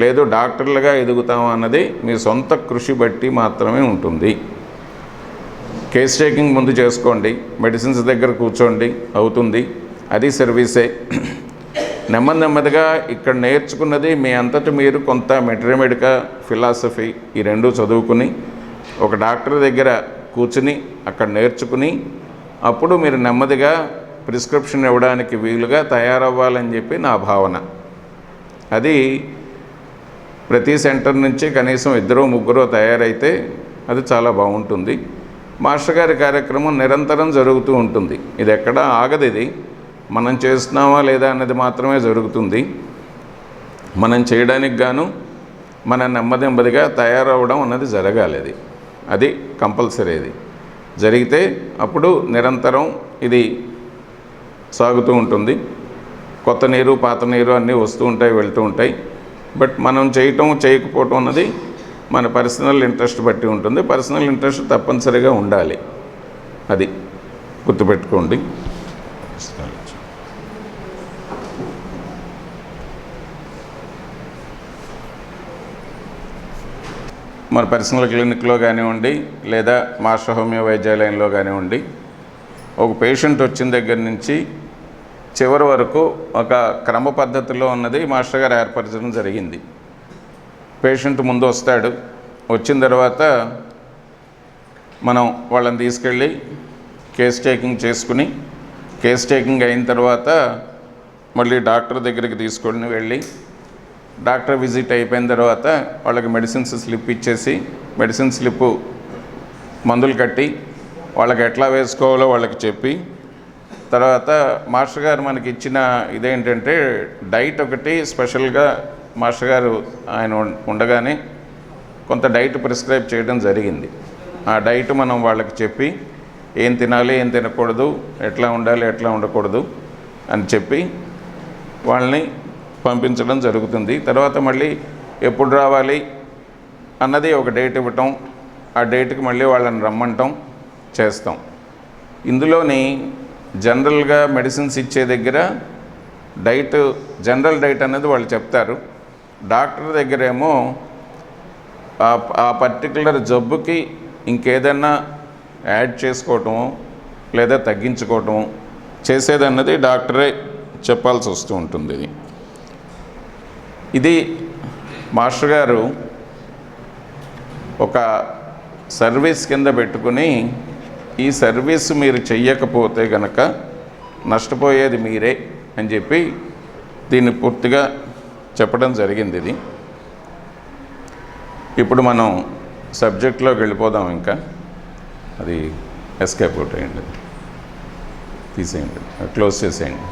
లేదు డాక్టర్లుగా ఎదుగుతామా అన్నది మీ సొంత కృషి బట్టి మాత్రమే ఉంటుంది. కేస్ టేకింగ్ ముందు చేసుకోండి, మెడిసిన్స్ దగ్గర కూర్చోండి, అవుతుంది, అది సర్వీసే. నెమ్మదిగా ఇక్కడ నేర్చుకున్నది మీ అంతటి మీరు కొంత మెట్రమెడికా ఫిలాసఫీ ఈ రెండు చదువుకుని ఒక డాక్టర్ దగ్గర కూర్చుని అక్కడ నేర్చుకుని అప్పుడు మీరు నెమ్మదిగా ప్రిస్క్రిప్షన్ ఇవ్వడానికి వీలుగా తయారవ్వాలని చెప్పి నా భావన. అది ప్రతి సెంటర్ నుంచి కనీసం 2-3 తయారైతే అది చాలా బాగుంటుంది. మాస్టర్ గారి కార్యక్రమం నిరంతరం జరుగుతూ ఉంటుంది. ఇది ఎక్కడా ఆగదు. ఇది మనం చేస్తున్నామా లేదా అన్నది మాత్రమే జరుగుతుంది. మనం చేయడానికి గాను మన నెమ్మదిగా తయారవడం అన్నది జరగాలి. అది కంపల్సరీ. అది జరిగితే అప్పుడు నిరంతరం ఇది సాగుతూ ఉంటుంది. కొత్త నీరు పాత నీరు అన్నీ వస్తూ ఉంటాయి, వెళ్తూ ఉంటాయి. బట్ మనం చేయకపోవటం అన్నది మన పర్సనల్ ఇంట్రెస్ట్ బట్టి ఉంటుంది. పర్సనల్ ఇంట్రెస్ట్ తప్పనిసరిగా ఉండాలి. అది గుర్తుపెట్టుకోండి. మన పర్సనల్ క్లినిక్లో కానివ్వండి లేదా మాస్టర్ హోమియో వైద్యాలయంలో కానివ్వండి, ఒక పేషెంట్ వచ్చిన దగ్గర నుంచి చివరి వరకు ఒక క్రమ పద్ధతిలో ఉన్నది మాస్టర్ గారు ఏర్పరచడం జరిగింది. పేషెంట్ ముందు వస్తాడు, వచ్చిన తర్వాత మనం వాళ్ళని తీసుకెళ్ళి కేస్ టేకింగ్ చేసుకుని, కేస్ టేకింగ్ అయిన తర్వాత మళ్ళీ డాక్టర్ దగ్గరికి తీసుకొని వెళ్ళి డాక్టర్ విజిట్ అయిపోయిన తర్వాత వాళ్ళకి మెడిసిన్స్ స్లిప్ ఇచ్చేసి మెడిసిన్ స్లిప్పు మందులు కట్టి వాళ్ళకి ఎట్లా వేసుకోవాలో వాళ్ళకి చెప్పి తర్వాత మాస్టర్ గారు మనకి ఇచ్చిన ఇదేంటంటే డైట్ ఒకటి స్పెషల్గా మాస్టర్ గారు ఆయన ఉండగానే కొంత డైట్ ప్రిస్క్రైబ్ చేయడం జరిగింది. ఆ డైట్ మనం వాళ్ళకి చెప్పి ఏం తినాలి ఏం తినకూడదు, ఎట్లా ఉండాలి ఎట్లా ఉండకూడదు అని చెప్పి వాళ్ళని పంపించడం జరుగుతుంది. తర్వాత మళ్ళీ ఎప్పుడు రావాలి అన్నది ఒక డేట్ ఇవ్వటం, ఆ డేట్కి మళ్ళీ వాళ్ళని రమ్మంటాం చేస్తాం. ఇందులోని జనరల్గా మెడిసిన్స్ ఇచ్చే దగ్గర జనరల్ డైట్ అనేది వాళ్ళు చెప్తారు. డాక్టర్ దగ్గరేమో ఆ పర్టికులర్ జబ్బుకి ఇంకేదన్నా యాడ్ చేసుకోవటము లేదా తగ్గించుకోవటము చేసేదన్నది డాక్టరే చెప్పాల్సి వస్తూ ఉంటుంది. ఇది మాస్టర్ గారు ఒక సర్వీస్ కింద పెట్టుకుని ఈ సర్వీస్ మీరు చెయ్యకపోతే కనుక నష్టపోయేది మీరే అని చెప్పి దీన్ని పూర్తిగా చెప్పడం జరిగింది. ఇది ఇప్పుడు మనం సబ్జెక్ట్లోకి వెళ్ళిపోదాం. ఇంకా అది ఎస్కేప్ అవుట్ అయ్యండి, తీసేయండి, క్లోజ్ చేసేయండి.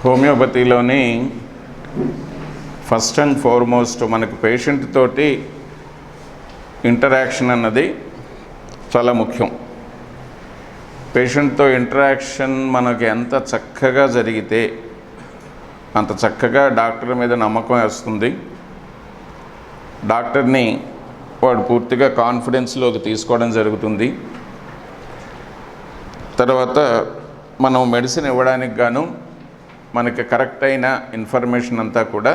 హోమియోపతిలోని ఫస్ట్ అండ్ ఫార్మోస్ట్ మనకు పేషెంట్ తోటి ఇంటరాక్షన్ అన్నది చాలా ముఖ్యం. పేషెంట్తో ఇంటరాక్షన్ మనకి ఎంత చక్కగా జరిగితే అంత చక్కగా డాక్టర్ మీద నమ్మకం వస్తుంది. డాక్టర్ని వాడు పూర్తిగా కాన్ఫిడెన్స్లోకి తీసుకోవడం జరుగుతుంది. తర్వాత మనం మెడిసిన్ ఇవ్వడానికి గాను మనకి కరెక్ట్ అయిన ఇన్ఫర్మేషన్ అంతా కూడా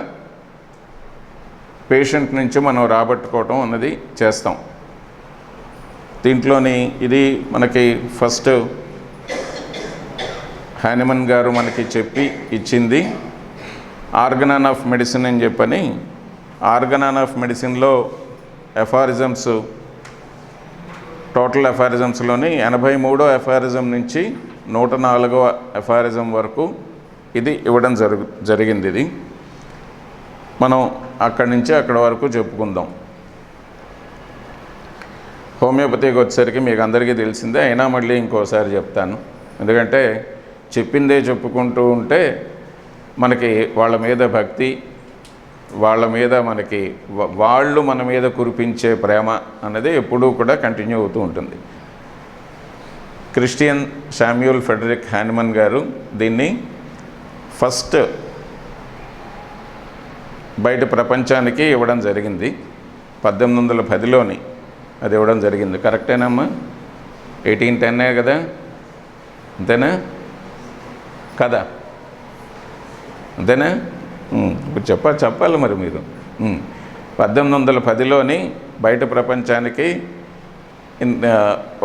పేషెంట్ నుంచి మనం రాబట్టుకోవటం అన్నది చేస్తాం. దీంట్లోని ఇది మనకి ఫస్ట్ హానిమన్ గారు మనకి చెప్పి ఇచ్చింది ఆర్గనాన్ ఆఫ్ మెడిసిన్ అని చెప్పని. ఆర్గనాన్ ఆఫ్ మెడిసిన్లో ఎఫారిజమ్స్, టోటల్ ఎఫారిజమ్స్లోని 83వ ఎఫారిజం నుంచి 104వ ఎఫారిజం వరకు ఇది ఇవ్వడం జరిగింది. ఇది మనం అక్కడి నుంచి అక్కడ వరకు చెప్పుకుందాం. హోమియోపతికి వచ్చేసరికి మీకు అందరికీ తెలిసిందే, అయినా మళ్ళీ ఇంకోసారి చెప్తాను. ఎందుకంటే చెప్పిందే చెప్పుకుంటూ ఉంటే మనకి వాళ్ళ మీద భక్తి, వాళ్ళ మీద మనకి వాళ్ళు మన మీద కురిపించే ప్రేమ అన్నది ఎప్పుడూ కూడా కంటిన్యూ అవుతూ ఉంటుంది. క్రిస్టియన్ శామ్యూల్ ఫ్రెడరిక్ హానిమన్ గారు దీన్ని ఫస్ట్ బయట ప్రపంచానికి ఇవ్వడం జరిగింది. 1810లోని అది ఇవ్వడం జరిగింది. కరెక్టేనమ్మా? 1810 కదా, అంతేనా కదా? అంతేనా? ఇప్పుడు చెప్పాలి మరి మీరు. 1810లోని బయట ప్రపంచానికి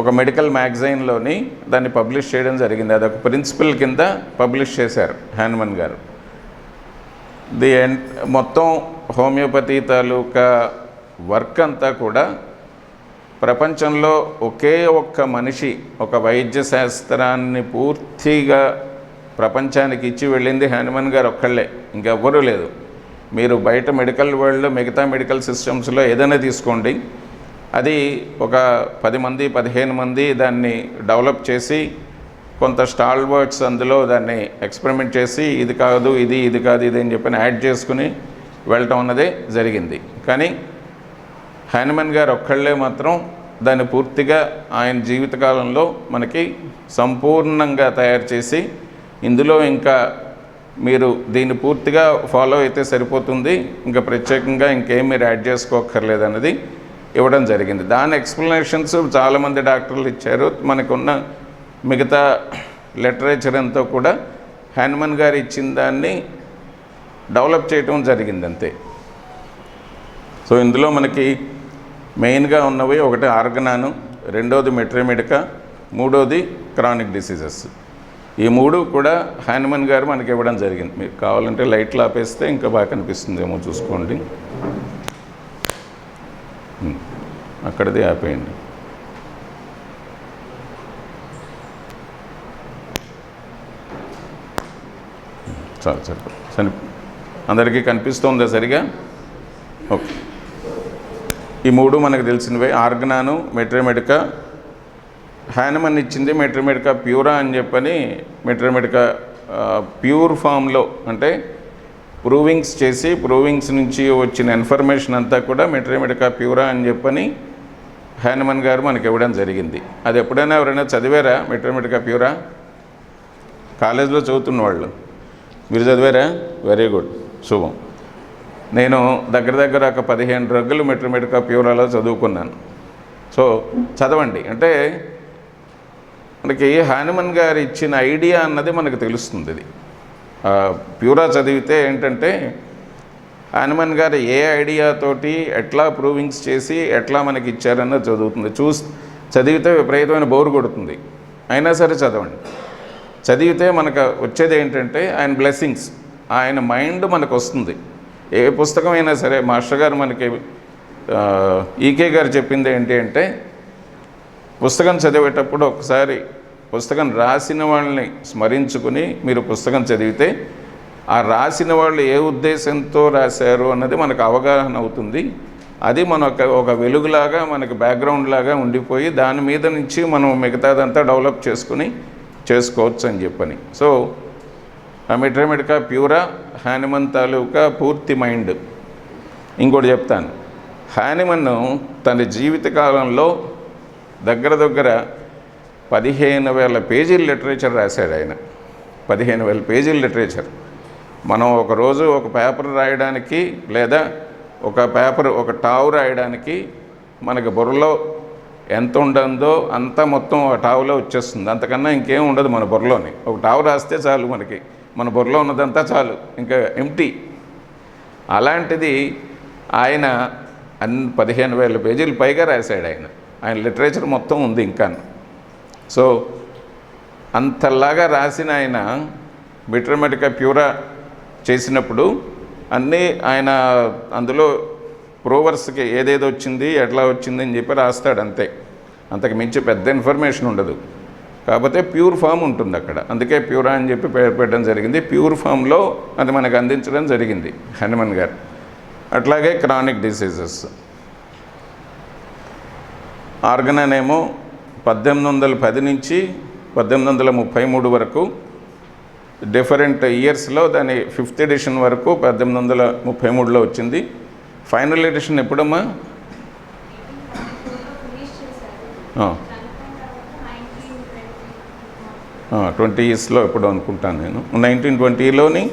ఒక మెడికల్ మ్యాగజైన్లోని దాన్ని పబ్లిష్ చేయడం జరిగింది. అదొక ప్రిన్సిపల్ కింద పబ్లిష్ చేశారు హానిమన్ గారు. మొత్తం హోమియోపతి తాలూకా వర్క్ అంతా కూడా ప్రపంచంలో ఒకే ఒక్క మనిషి ఒక వైద్య శాస్త్రాన్ని పూర్తిగా ప్రపంచానికి ఇచ్చి వెళ్ళింది హానిమన్ గారు ఒక్కళ్ళే, ఇంకెవ్వరూ లేదు. మీరు బయట మెడికల్ వరల్డ్లో మిగతా మెడికల్ సిస్టమ్స్లో ఏదైనా తీసుకోండి, అది ఒక 10 మంది 15 మంది దాన్ని డెవలప్ చేసి కొంత స్టాల్ వర్డ్స్ అందులో దాన్ని ఎక్స్పెరిమెంట్ చేసి ఇది కాదు ఇది కాదు ఇది అని చెప్పి యాడ్ చేసుకుని వెళ్ళటం అన్నదే జరిగింది. కానీ హానిమన్ గారు ఒక్కళ్ళే మాత్రం దాన్ని పూర్తిగా ఆయన జీవితకాలంలో మనకి సంపూర్ణంగా తయారు చేసి ఇందులో ఇంకా మీరు దీన్ని పూర్తిగా ఫాలో అయితే సరిపోతుంది, ఇంకా ప్రత్యేకంగా ఇంకేం మీరు యాడ్ చేసుకోక్కర్లేదు అన్నది ఇవ్వడం జరిగింది. దాని ఎక్స్ప్లెనేషన్స్ చాలామంది డాక్టర్లు ఇచ్చారు. మనకున్న మిగతా లిటరేచర్ అంతా కూడా హానిమన్ గారు ఇచ్చిన దాన్ని డెవలప్ చేయటం జరిగింది అంతే. సో ఇందులో మనకి మెయిన్గా ఉన్నవి ఒకటి ఆర్గనాను, రెండోది మెట్రోమెడికా, మూడోది క్రానిక్ డిసీజెస్. ఈ మూడు కూడా హానిమన్ గారు మనకి ఇవ్వడం జరిగింది. మీకు కావాలంటే లైట్లు ఆపేస్తే ఇంకా బాగా కనిపిస్తుందేమో చూసుకోండి. అక్కడిది ఆపేయండి. చాలు సరే, అందరికీ కనిపిస్తుందా సరిగా? ఓకే. ఈ మూడు మనకు తెలిసినవే. ఆర్గనాను, మెట్రోమెడికా. హానిమన్ ఇచ్చింది మెట్రోమెడికా ప్యూరా అని చెప్పని. మెట్రోమెడికా ప్యూర్ ఫామ్లో అంటే ప్రూవింగ్స్ చేసి ప్రూవింగ్స్ నుంచి వచ్చిన ఇన్ఫర్మేషన్ అంతా కూడా మెట్రోమెడికా ప్యూరా అని చెప్పని హానిమన్ గారు మనకి ఇవ్వడం జరిగింది. అది ఎప్పుడైనా ఎవరైనా చదివారా మెట్రోమెడికా ప్యూరా? కాలేజీలో చదువుతున్న వాళ్ళు మీరు చదివారా? వెరీ గుడ్, శుభం. నేను దగ్గర ఒక 15 డ్రగ్గులు మెట్రోమెడికా ప్యూరాలో చదువుకున్నాను. సో చదవండి, అంటే మనకి హానిమన్ గారు ఇచ్చిన ఐడియా అన్నది మనకు తెలుస్తుంది. ఇది ప్యూరా చదివితే ఏంటంటే హానిమన్ గారు ఏ ఐడియాతోటి ఎట్లా ప్రూవింగ్స్ చేసి ఎట్లా మనకి ఇచ్చారన్నది చదువుతుంది. చదివితే విపరీతమైన బోరు కొడుతుంది, అయినా సరే చదవండి. చదివితే మనకు వచ్చేది ఏంటంటే ఆయన బ్లెస్సింగ్స్, ఆయన మైండ్ మనకు వస్తుంది. ఏ పుస్తకం అయినా సరే మాస్టర్ గారు మనకి ఈకే గారు చెప్పింది ఏంటి అంటే, పుస్తకం చదివేటప్పుడు ఒకసారి పుస్తకం రాసిన వాళ్ళని స్మరించుకుని మీరు పుస్తకం చదివితే ఆ రాసిన వాళ్ళు ఏ ఉద్దేశంతో రాశారు అన్నది మనకు అవగాహన అవుతుంది. అది ఒక వెలుగులాగా మనకి బ్యాక్గ్రౌండ్ లాగా ఉండిపోయి దాని మీద నుంచి మనం మిగతాదంతా డెవలప్ చేసుకోవచ్చు అని చెప్పని. సో ఆ మెట్రోమెడికా ప్యూరా హానిమన్ తాలూకా పూర్తి మైండ్. ఇంకోటి చెప్తాను, హానిమన్ తన జీవితకాలంలో దగ్గర 15,000 పేజీల లిటరేచర్ రాశాడు ఆయన. 15,000 పేజీల లిటరేచర్. మనం ఒకరోజు ఒక పేపర్ రాయడానికి లేదా ఒక టావు రాయడానికి మనకి బుర్రలో ఎంత ఉండదో అంత మొత్తం ఆ టావులో వచ్చేస్తుంది. అంతకన్నా ఇంకేం ఉండదు మన బుర్రలోని. ఒక టావు రాస్తే చాలు, మనకి మన బుర్రలో ఉన్నదంతా చాలు, ఇంకా ఎంప్టీ. అలాంటిది ఆయన 15,000 పేజీలు పైగా రాశాడు ఆయన లిటరేచర్ మొత్తం ఉంది ఇంకా. సో అంతలాగా రాసిన ఆయన విట్రమెటికా ప్యూరా చేసినప్పుడు అన్నీ ఆయన అందులో ప్రోవర్స్కి ఏదేదో వచ్చింది, ఎట్లా వచ్చింది అని చెప్పి రాస్తాడు అంతే. అంతకు మించి పెద్ద ఇన్ఫర్మేషన్ ఉండదు. కాకపోతే ప్యూర్ ఫామ్ ఉంటుంది అక్కడ, అందుకే ప్యూరా అని చెప్పి పేరు పెట్టడం జరిగింది. ప్యూర్ ఫామ్లో అది మనకు అందించడం జరిగింది హనుమన్ గారు. అట్లాగే క్రానిక్ డిసీజెస్ ఆర్గనన్ ఏమో 1810 నుంచి 1833 వరకు డిఫరెంట్ ఇయర్స్లో దాని 5th ఎడిషన్ వరకు 1833లో వచ్చింది. Final edition ఎప్పుడమ్మా? 20s ఎప్పుడు అనుకుంటాను నేను. 1920లోని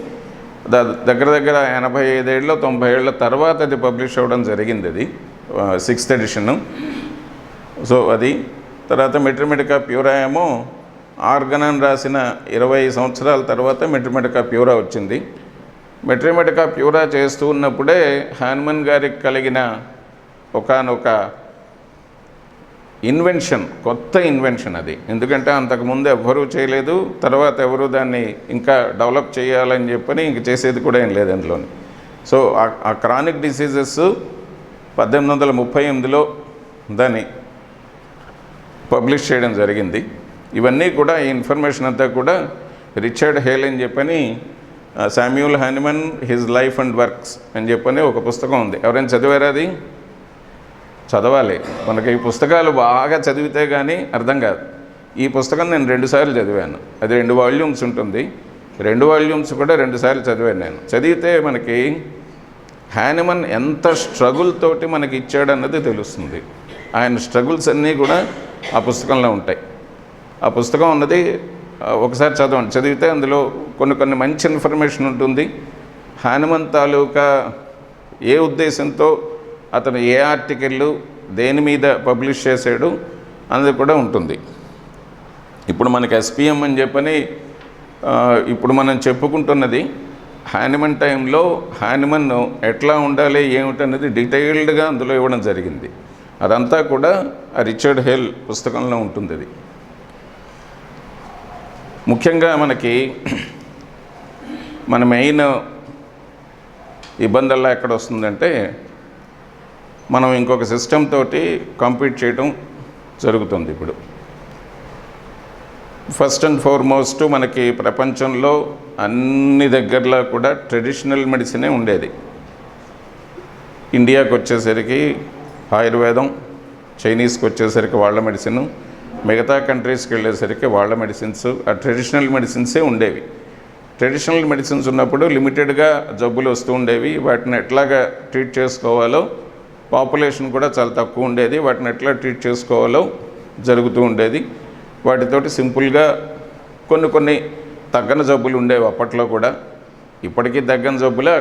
దగ్గర 85 ఏళ్ళు 90 ఏళ్ళ తర్వాత అది పబ్లిష్ అవ్వడం జరిగింది. అది 6th ఎడిషను. సో అది తర్వాత మెట్రిమెటికా ప్యూరా ఏమో ఆర్గనన్ రాసిన 20 సంవత్సరాల తర్వాత మెట్రిమెటికా ప్యూరా వచ్చింది. మెట్రిమెటికా ప్యూరా చేస్తూ ఉన్నప్పుడే హానిమన్ గారికి కలిగిన ఒకానొక ఇన్వెన్షన్, కొత్త ఇన్వెన్షన్ అది. ఎందుకంటే అంతకుముందు ఎవ్వరూ చేయలేదు, తర్వాత ఎవరు దాన్ని ఇంకా డెవలప్ చేయాలని చెప్పని ఇంక చేసేది కూడా ఏం లేదు అందులోని. సో ఆ క్రానిక్ డిసీజెస్ 1838లో దాన్ని పబ్లిష్ చేయడం జరిగింది. ఇవన్నీ కూడా ఈ ఇన్ఫర్మేషన్ అంతా కూడా రిచర్డ్ హేల్ అని చెప్పని Samuel Hahnemann his life and works అని చెప్పని ఒక పుస్తకం ఉంది. ఎవరైనా చదివారా? అది చదవాలి. మనకి ఈ పుస్తకాలు బాగా చదివితే కానీ అర్థం కాదు. ఈ పుస్తకం నేను 2 సార్లు చదివాను. అది 2 వాల్యూమ్స్ ఉంటుంది. 2 వాల్యూమ్స్ కూడా 2 సార్లు చదివాను నేను. చదివితే మనకి హానిమన్ ఎంత స్ట్రగుల్ తోటి మనకి ఇచ్చాడన్నది తెలుస్తుంది. ఆయన స్ట్రగుల్స్ అన్నీ కూడా ఆ పుస్తకంలో ఉంటాయి. ఆ పుస్తకం ఉన్నది ఒకసారి చదవండి. చదివితే అందులో కొన్ని మంచి ఇన్ఫర్మేషన్ ఉంటుంది. హానిమన్ తాలూకా ఏ ఉద్దేశంతో అతను ఏ ఆర్టికల్ దేని మీద పబ్లిష్ చేశాడు అన్నది కూడా ఉంటుంది. ఇప్పుడు మనకి SPM అని చెప్పని ఇప్పుడు మనం చెప్పుకుంటున్నది హానిమన్ టైంలో హానిమన్ ఎట్లా ఉండాలి ఏమిటన్నది డీటెయిల్డ్గా అందులో ఇవ్వడం జరిగింది. అదంతా కూడా ఆ రిచర్డ్ హేల్ పుస్తకంలో ఉంటుంది. అది ముఖ్యంగా మనకి మన మెయిన్ ఇబ్బందుల్లో ఎక్కడ వస్తుందంటే మనం ఇంకొక సిస్టమ్ తోటి కంపీట్ చేయడం జరుగుతుంది. ఇప్పుడు ఫస్ట్ అండ్ ఫార్మోస్ట్ మనకి ప్రపంచంలో అన్ని దగ్గరలో కూడా ట్రెడిషనల్ మెడిసినే ఉండేది. ఇండియాకి వచ్చేసరికి ఆయుర్వేదం, చైనీస్కి వచ్చేసరికి వాళ్ళ మెడిసిన్, మిగతా కంట్రీస్కి వెళ్ళేసరికి వాళ్ళ మెడిసిన్స్, ఆ ట్రెడిషనల్ మెడిసిన్సే ఉండేవి. ట్రెడిషనల్ మెడిసిన్స్ ఉన్నప్పుడు లిమిటెడ్గా జబ్బులు వస్తూ ఉండేవి. వాటిని ఎట్లాగా ట్రీట్ చేసుకోవాలో, పాపులేషన్ కూడా చాలా తక్కువ ఉండేది, వాటిని ఎట్లా ట్రీట్ చేసుకోవాలో జరుగుతూ ఉండేది. వాటితోటి సింపుల్గా కొన్ని తగ్గని జబ్బులు ఉండేవి అప్పట్లో కూడా. ఇప్పటికీ తగ్గని జబ్బులే,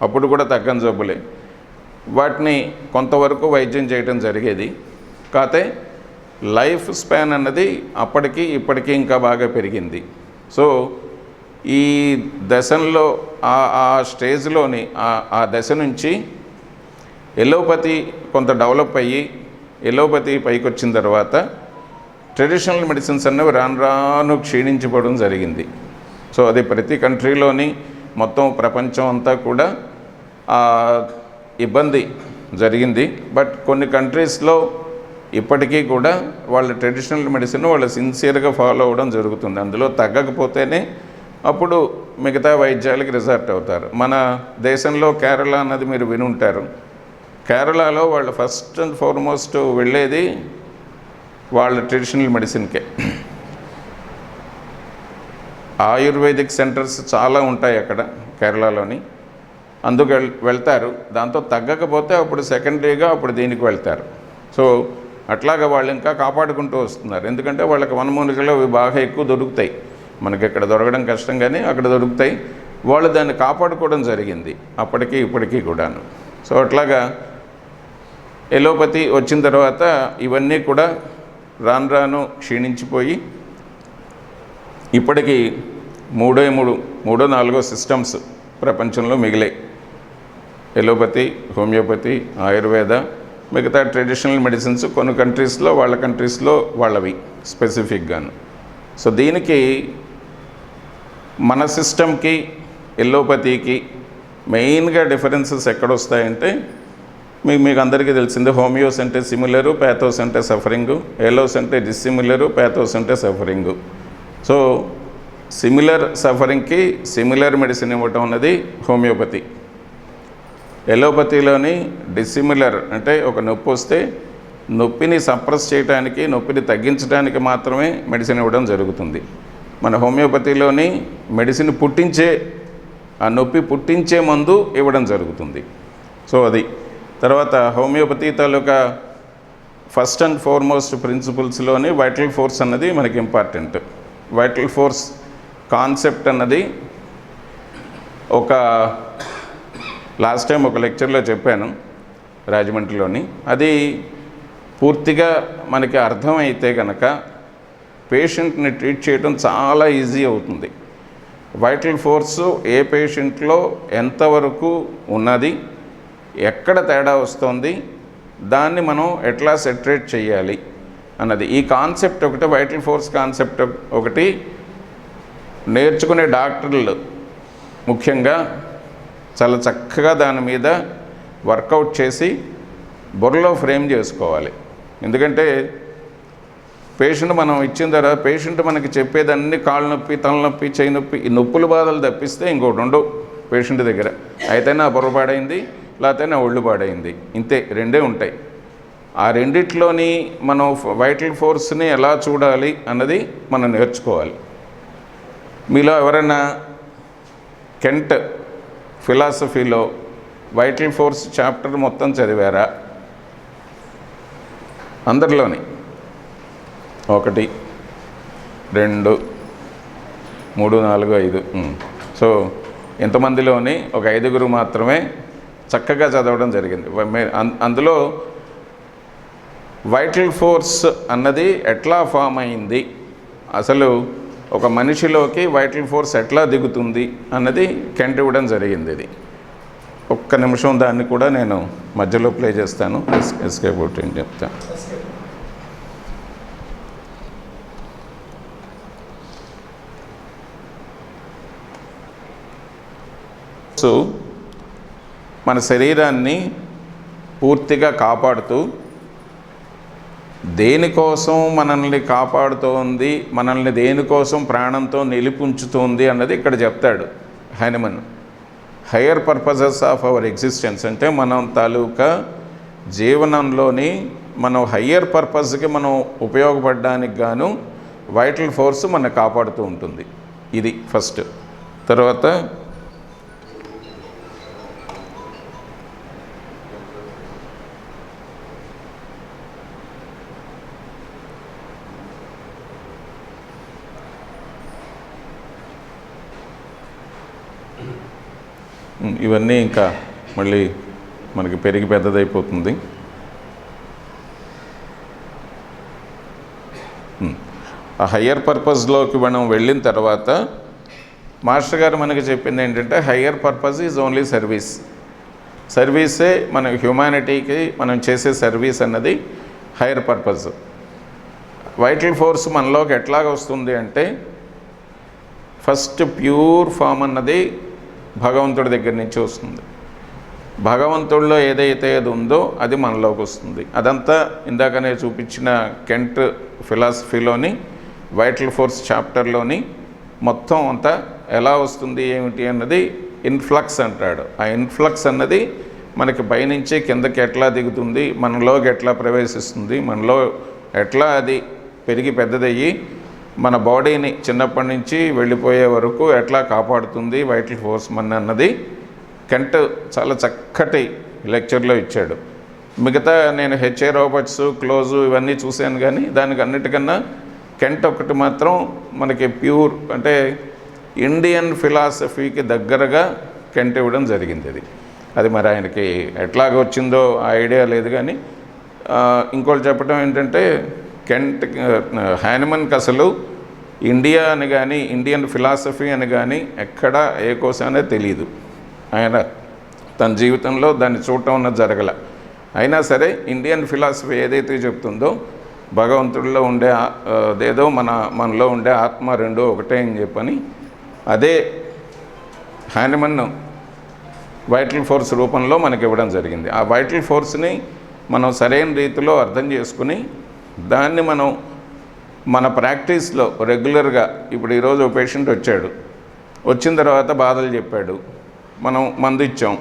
అప్పుడు కూడా తగ్గని జబ్బులే. వాటిని కొంతవరకు వైద్యం చేయడం జరిగేది. కాకపోతే లైఫ్ స్పాన్ అన్నది అప్పటికి ఇప్పటికీ ఇంకా బాగా పెరిగింది. సో ఈ దశలో ఆ స్టేజ్లోని ఆ దశ నుంచి ఎలోపతి కొంత డెవలప్ అయ్యి ఎలోపతి పైకి వచ్చిన తర్వాత ట్రెడిషనల్ మెడిసిన్స్ అన్నవి రాను క్షీణించిపోవడం జరిగింది. సో అది ప్రతి కంట్రీలోని మొత్తం ప్రపంచం అంతా కూడా ఇబ్బంది జరిగింది. బట్ కొన్ని కంట్రీస్లో ఇప్పటికీ కూడా వాళ్ళ ట్రెడిషనల్ మెడిసిన్ వాళ్ళు సిన్సియర్గా ఫాలో అవ్వడం జరుగుతుంది. అందులో తగ్గకపోతేనే అప్పుడు మిగతా వైద్యాలకి రిజార్ట్ అవుతారు. మన దేశంలో కేరళ అన్నది మీరు వినుంటారు. కేరళలో వాళ్ళు ఫస్ట్ అండ్ ఫార్మోస్ట్ వెళ్ళేది వాళ్ళ ట్రెడిషనల్ మెడిసిన్కే. ఆయుర్వేదిక్ సెంటర్స్ చాలా ఉంటాయి అక్కడ కేరళలోని. అందుకు వెళ్తారు. దాంతో తగ్గకపోతే అప్పుడు సెకండరీగా అప్పుడు దీనికి వెళ్తారు. సో అట్లాగా వాళ్ళు ఇంకా కాపాడుకుంటూ వస్తున్నారు. ఎందుకంటే వాళ్ళకి వనమూలికలు అవి బాగా ఎక్కువ దొరుకుతాయి. మనకి ఇక్కడ దొరకడం కష్టం, కానీ అక్కడ దొరుకుతాయి. వాళ్ళు దాన్ని కాపాడుకోవడం జరిగింది అప్పటికి ఇప్పటికీ కూడాను. సో అట్లాగా ఎలోపతి వచ్చిన తర్వాత ఇవన్నీ కూడా రాను రాను క్షీణించిపోయి ఇప్పటికీ మూడో నాలుగో సిస్టమ్స్ ప్రపంచంలో మిగిలాయి. ఎలోపతి, హోమియోపతి, ఆయుర్వేద, మిగతా ట్రెడిషనల్ మెడిసిన్స్ కొన్ని కంట్రీస్లో వాళ్ళవి స్పెసిఫిక్గాను. సో దీనికి మన సిస్టమ్కి ఎలోపతికి మెయిన్గా డిఫరెన్సెస్ ఎక్కడొస్తాయంటే మీకు అందరికీ తెలిసిందే. హోమియోస్ అంటే సిమిలరు, ప్యాథోస్ అంటే సఫరింగు, ఎలోస్ అంటే డిస్సిమిలరు, ప్యాథోస్ అంటే సఫరింగు. సో సిమిలర్ సఫరింగ్కి సిమిలర్ మెడిసిన్ ఇవ్వటం అన్నది హోమియోపతి. ఎలోపతిలోని డిస్సిమిలర్ అంటే ఒక నొప్పి వస్తే నొప్పిని సప్రెస్ చేయడానికి, నొప్పిని తగ్గించడానికి మాత్రమే మెడిసిన్ ఇవ్వడం జరుగుతుంది. మన హోమియోపతిలోని మెడిసిన్ ఆ నొప్పి పుట్టించే మందు ఇవ్వడం జరుగుతుంది. సో అది తర్వాత హోమియోపతి తాలూకా ఫస్ట్ అండ్ ఫార్మోస్ట్ ప్రిన్సిపల్స్లోని వైటల్ ఫోర్స్ అన్నది మనకి ఇంపార్టెంట్. వైటల్ ఫోర్స్ కాన్సెప్ట్ అన్నది లాస్ట్ టైం ఒక లెక్చర్లో చెప్పాను రాజమండ్రిలోని. అది పూర్తిగా మనకి అర్థమైతే కనుక పేషెంట్ని ట్రీట్ చేయడం చాలా ఈజీ అవుతుంది. వైటల్ ఫోర్సు ఏ పేషెంట్లో ఎంతవరకు ఉన్నది, ఎక్కడ తేడా వస్తుంది, దాన్ని మనం ఎట్లా సెటరేట్ చేయాలి అన్నది ఈ కాన్సెప్ట్ ఒకటి, వైటల్ ఫోర్స్ కాన్సెప్ట్ ఒకటి నేర్చుకునే డాక్టర్లు ముఖ్యంగా చాలా చక్కగా దాని మీద వర్కౌట్ చేసి బుర్రలో ఫ్రేమ్ చేసుకోవాలి. ఎందుకంటే పేషెంట్ మనం ఇచ్చిన తర్వాత పేషెంట్ మనకి చెప్పేదన్నీ కాళ్ళ నొప్పి, తలనొప్పి, చేయి నొప్పి, ఈ నొప్పుల బాధలు తప్పిస్తే ఇంకోటి ఉండవు పేషెంట్ దగ్గర. అయితే నా బుర్ర పాడైంది, లేకపోతే నా ఒళ్ళు పాడైంది, ఇంతే రెండే ఉంటాయి. ఆ రెండిట్లోని మనం వైటల్ ఫోర్స్ని ఎలా చూడాలి అన్నది మనం నేర్చుకోవాలి. మీలో ఎవరైనా కెంట్ ఫిలాసఫీలో వైటల్ ఫోర్స్ చాప్టర్ మొత్తం చదివారా? అందరిలోని 1, 2, 3, 4, 5. సో ఇంతమందిలోని ఒక 5గురు మాత్రమే చక్కగా చదవడం జరిగింది. అందులో వైటల్ ఫోర్స్ అన్నది ఎట్లా ఫామ్ అయింది, అసలు ఒక మనిషిలోకి వైటల్ ఫోర్స్ ఎట్లా దిగుతుంది అన్నది కెంట్ ఇవ్వడం జరిగింది. ఇది ఒక్క నిమిషం దాన్ని కూడా నేను మధ్యలో ప్లే చేస్తాను. ఎస్కేప్ అవుట్ అని చెప్తాను. సో మన శరీరాన్ని పూర్తిగా కాపాడుతూ దేనికోసం మనల్ని కాపాడుతోంది, మనల్ని దేనికోసం ప్రాణంతో నిలిపుంచుతోంది అన్నది ఇక్కడ చెప్తాడు Hahnemann. Higher purposes of our existence అంటే మనం తాలూకా జీవనంలోని మనం హయ్యర్ పర్పస్కి మనం ఉపయోగపడడానికి గాను వైటల్ ఫోర్స్ మనం కాపాడుతూ ఉంటుంది. ఇది ఫస్ట్. తర్వాత ఇవన్నీ ఇంకా మళ్ళీ మనకి పెరిగి పెద్దదైపోతుంది. ఆ హయ్యర్ పర్పస్లోకి మనం వెళ్ళిన తర్వాత మాస్టర్ గారు మనకి చెప్పింది ఏంటంటే higher purpose is only service. సర్వీసే మన హ్యుమానిటీకి మనం చేసే సర్వీస్ అన్నది హయ్యర్ పర్పస్. వైటల్ ఫోర్స్ మనలోకి ఎట్లాగ వస్తుంది అంటే ఫస్ట్ ప్యూర్ ఫామ్ అన్నది భగవంతుడి దగ్గర నుంచి వస్తుంది. భగవంతుడిలో ఏదైతే అది ఉందో అది మనలోకి వస్తుంది. అదంతా ఇందాకనే చూపించిన కెంట్ ఫిలాసఫీలోని వైటల్ ఫోర్స్ చాప్టర్లోని మొత్తం అంతా ఎలా వస్తుంది ఏమిటి అన్నది ఇన్ఫ్లక్స్ అంటాడు. ఆ ఇన్ఫ్లక్స్ అన్నది మనకి పైనుంచి కిందకి ఎట్లా దిగుతుంది, మనలోకి ఎట్లా ప్రవేశిస్తుంది, మనలో ఎట్లా అది పెరిగి పెద్దదయ్యి మన బాడీని చిన్నప్పటి నుంచి వెళ్ళిపోయే వరకు ఎట్లా కాపాడుతుంది వైటల్ ఫోర్స్ మన అన్నది కెంట్ చాలా చక్కటి లెక్చర్లో ఇచ్చాడు. మిగతా నేను హెచ్ఏ రాబర్ట్స్, క్లోజు ఇవన్నీ చూశాను, కానీ దానికి అన్నిటికన్నా కెంట్ ఒకటి మాత్రం మనకి ప్యూర్, అంటే ఇండియన్ ఫిలాసఫీకి దగ్గరగా కెంట్ ఇవ్వడం జరిగింది. అది మరి ఆయనకి ఎట్లాగ వచ్చిందో ఆ ఐడియా లేదు, కానీ ఇంకోటి చెప్పడం ఏంటంటే కెంట్, హ్యానిమన్కి అసలు ఇండియా అని కానీ ఇండియన్ ఫిలాసఫీ అని కానీ ఎక్కడా ఏ కోసమే తెలియదు. ఆయన తన జీవితంలో దాన్ని చూడటం అన్నది జరగల. అయినా సరే ఇండియన్ ఫిలాసఫీ ఏదైతే చెప్తుందో భగవంతుడిలో ఉండే అదేదో మనలో ఉండే ఆత్మ రెండో ఒకటే అని చెప్పని, అదే హ్యానిమన్ వైటల్ ఫోర్స్ రూపంలో మనకి ఇవ్వడం జరిగింది. ఆ వైటల్ ఫోర్స్ని మనం సరైన రీతిలో అర్థం చేసుకుని దాన్ని మనం మన ప్రాక్టీస్లో రెగ్యులర్గా, ఇప్పుడు ఈరోజు ఒక పేషెంట్ వచ్చాడు, వచ్చిన తర్వాత బాధలు చెప్పాడు, మనం మందు ఇచ్చాం,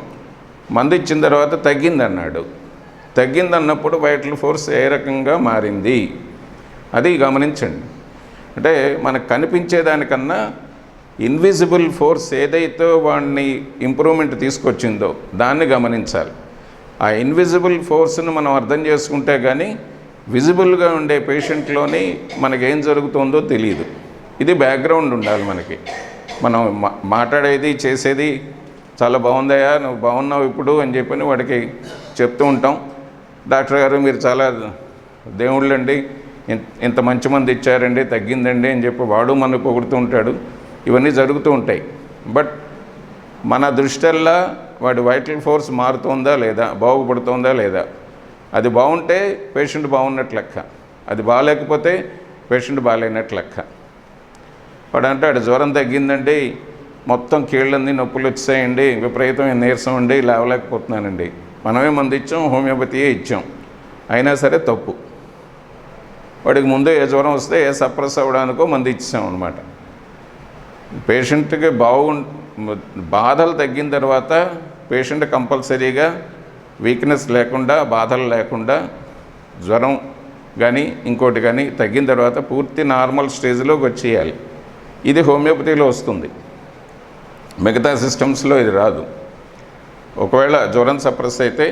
మందు ఇచ్చిన తర్వాత తగ్గిందన్నాడు. తగ్గిందన్నప్పుడు వైటల్ ఫోర్స్ ఏ రకంగా మారింది అది గమనించండి. అంటే మనకు కనిపించేదానికన్నా ఇన్విజిబుల్ ఫోర్స్ ఏదైతే వాడిని ఇంప్రూవ్మెంట్ తీసుకొచ్చిందో దాన్ని గమనించాలి. ఆ ఇన్విజిబుల్ ఫోర్స్ను మనం అర్థం చేసుకుంటే కానీ విజిబుల్గా ఉండే పేషెంట్లోని మనకేం జరుగుతుందో తెలియదు. ఇది బ్యాక్గ్రౌండ్ ఉండాలి మనకి. మనం మాట్లాడేది చేసేది చాలా బాగుందయ్యా, నువ్వు బాగున్నావు ఇప్పుడు అని చెప్పని వాడికి చెప్తూ ఉంటాం. డాక్టర్ గారు మీరు చాలా దేవుళ్ళండి, ఇంత మంచి మంది ఇచ్చారండి, తగ్గిందండి అని చెప్పి వాడు మనకు పొగుడుతూ ఉంటాడు. ఇవన్నీ జరుగుతూ ఉంటాయి. బట్ మన దృష్టల్లా వాడి వైటల్ ఫోర్స్ మారుతుందా లేదా, బాగుపడుతుందా లేదా, అది బాగుంటే పేషెంట్ బాగున్నట్టు లెక్క, అది బాగాలేకపోతే పేషెంట్ బాగాలేనట్టు లెక్క. వాడు అంటాడు జ్వరం తగ్గిందండి, మొత్తం కీళ్ళన్నీ నొప్పులు వచ్చాయండి, విపరీతమైన నీరసం అండి, లేవలేకపోతున్నానండి. మనమే మందు ఇచ్చాం, హోమియోపతియే ఇచ్చాం, అయినా సరే తప్పు. వాడికి ముందు ఏ జ్వరం వస్తే ఏ సప్రెస్ అవ్వడానికో మందు ఇచ్చాం అనమాట. పేషెంట్కి బాధలు తగ్గిన తర్వాత పేషెంట్ కంపల్సరీగా వీక్నెస్ లేకుండా, బాధలు లేకుండా, జ్వరం కానీ ఇంకోటి కానీ తగ్గిన తర్వాత పూర్తి నార్మల్ స్టేజ్లోకి వచ్చేయాలి. ఇది హోమియోపతిలో వస్తుంది, మిగతా సిస్టమ్స్లో ఇది రాదు. ఒకవేళ జ్వరం సప్రెస్ అయితే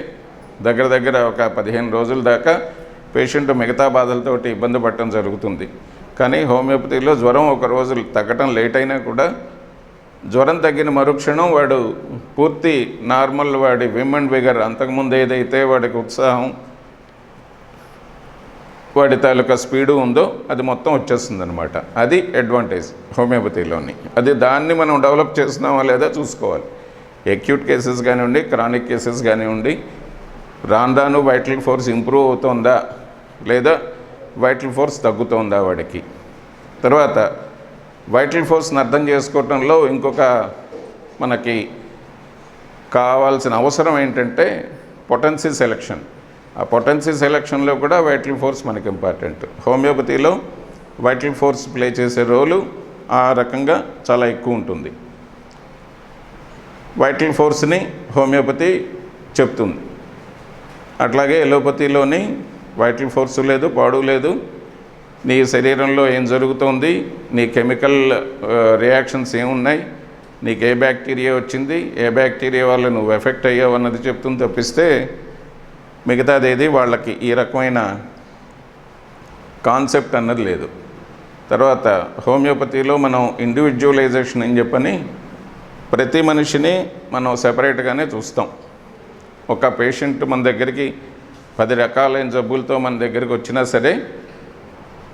దగ్గర ఒక 15 రోజుల దాకా పేషెంట్ మిగతా బాధలతోటి ఇబ్బంది పడటం జరుగుతుంది. కానీ హోమియోపతిలో జ్వరం ఒక రోజు తగ్గటం లేట్ అయినా కూడా జ్వరం తగ్గిన మరుక్షణం వాడు పూర్తి నార్మల్, వాడి విమ్ అండ్ విగర్, అంతకుముందు ఏదైతే వాడికి ఉత్సాహం, వాడి తాలూకా స్పీడు ఉందో అది మొత్తం వచ్చేస్తుంది అనమాట. అది అడ్వాంటేజ్ హోమియోపతిలోని. అది దాన్ని మనం డెవలప్ చేస్తున్నామా లేదా చూసుకోవాలి. అక్యూట్ కేసెస్ కానివ్వండి, క్రానిక్ కేసెస్ కానివ్వండి, రాను వైటల్ ఫోర్స్ ఇంప్రూవ్ అవుతుందా లేదా వైటల్ ఫోర్స్ తగ్గుతుందా వాడికి. తర్వాత వైటల్ ఫోర్స్ని అర్థం చేసుకోవటంలో ఇంకొక మనకి కావాల్సిన అవసరం ఏంటంటే పొటెన్సీ సెలెక్షన్. ఆ పొటెన్సీ సెలెక్షన్లో కూడా వైటల్ ఫోర్స్ మనకి ఇంపార్టెంట్. హోమియోపతిలో వైటల్ ఫోర్స్ ప్లే చేసే రోలు ఆ రకంగా చాలా ఎక్కువ ఉంటుంది. వైటల్ ఫోర్స్ని హోమియోపతి చెప్తుంది. అట్లాగే ఎలోపతిలోని వైటల్ ఫోర్స్ లేదు, పాడు లేదు, నీ శరీరంలో ఏం జరుగుతోంది, నీ కెమికల్ రియాక్షన్స్ ఏమున్నాయి, నీకు ఏ బ్యాక్టీరియా వచ్చింది, ఏ బ్యాక్టీరియా వల్ల నువ్వు ఎఫెక్ట్ అయ్యావు అన్నది చెప్తుంది తప్పిస్తే మిగతాదేది వాళ్ళకి ఈ రకమైన కాన్సెప్ట్ అన్నది లేదు. తర్వాత హోమియోపతిలో మనం ఇండివిజువలైజేషన్ అని చెప్పని ప్రతి మనిషిని మనం సెపరేట్గానే చూస్తాం. ఒక పేషెంట్ మన దగ్గరికి 10 రకాలైన జబ్బులతో మన దగ్గరికి వచ్చినా సరే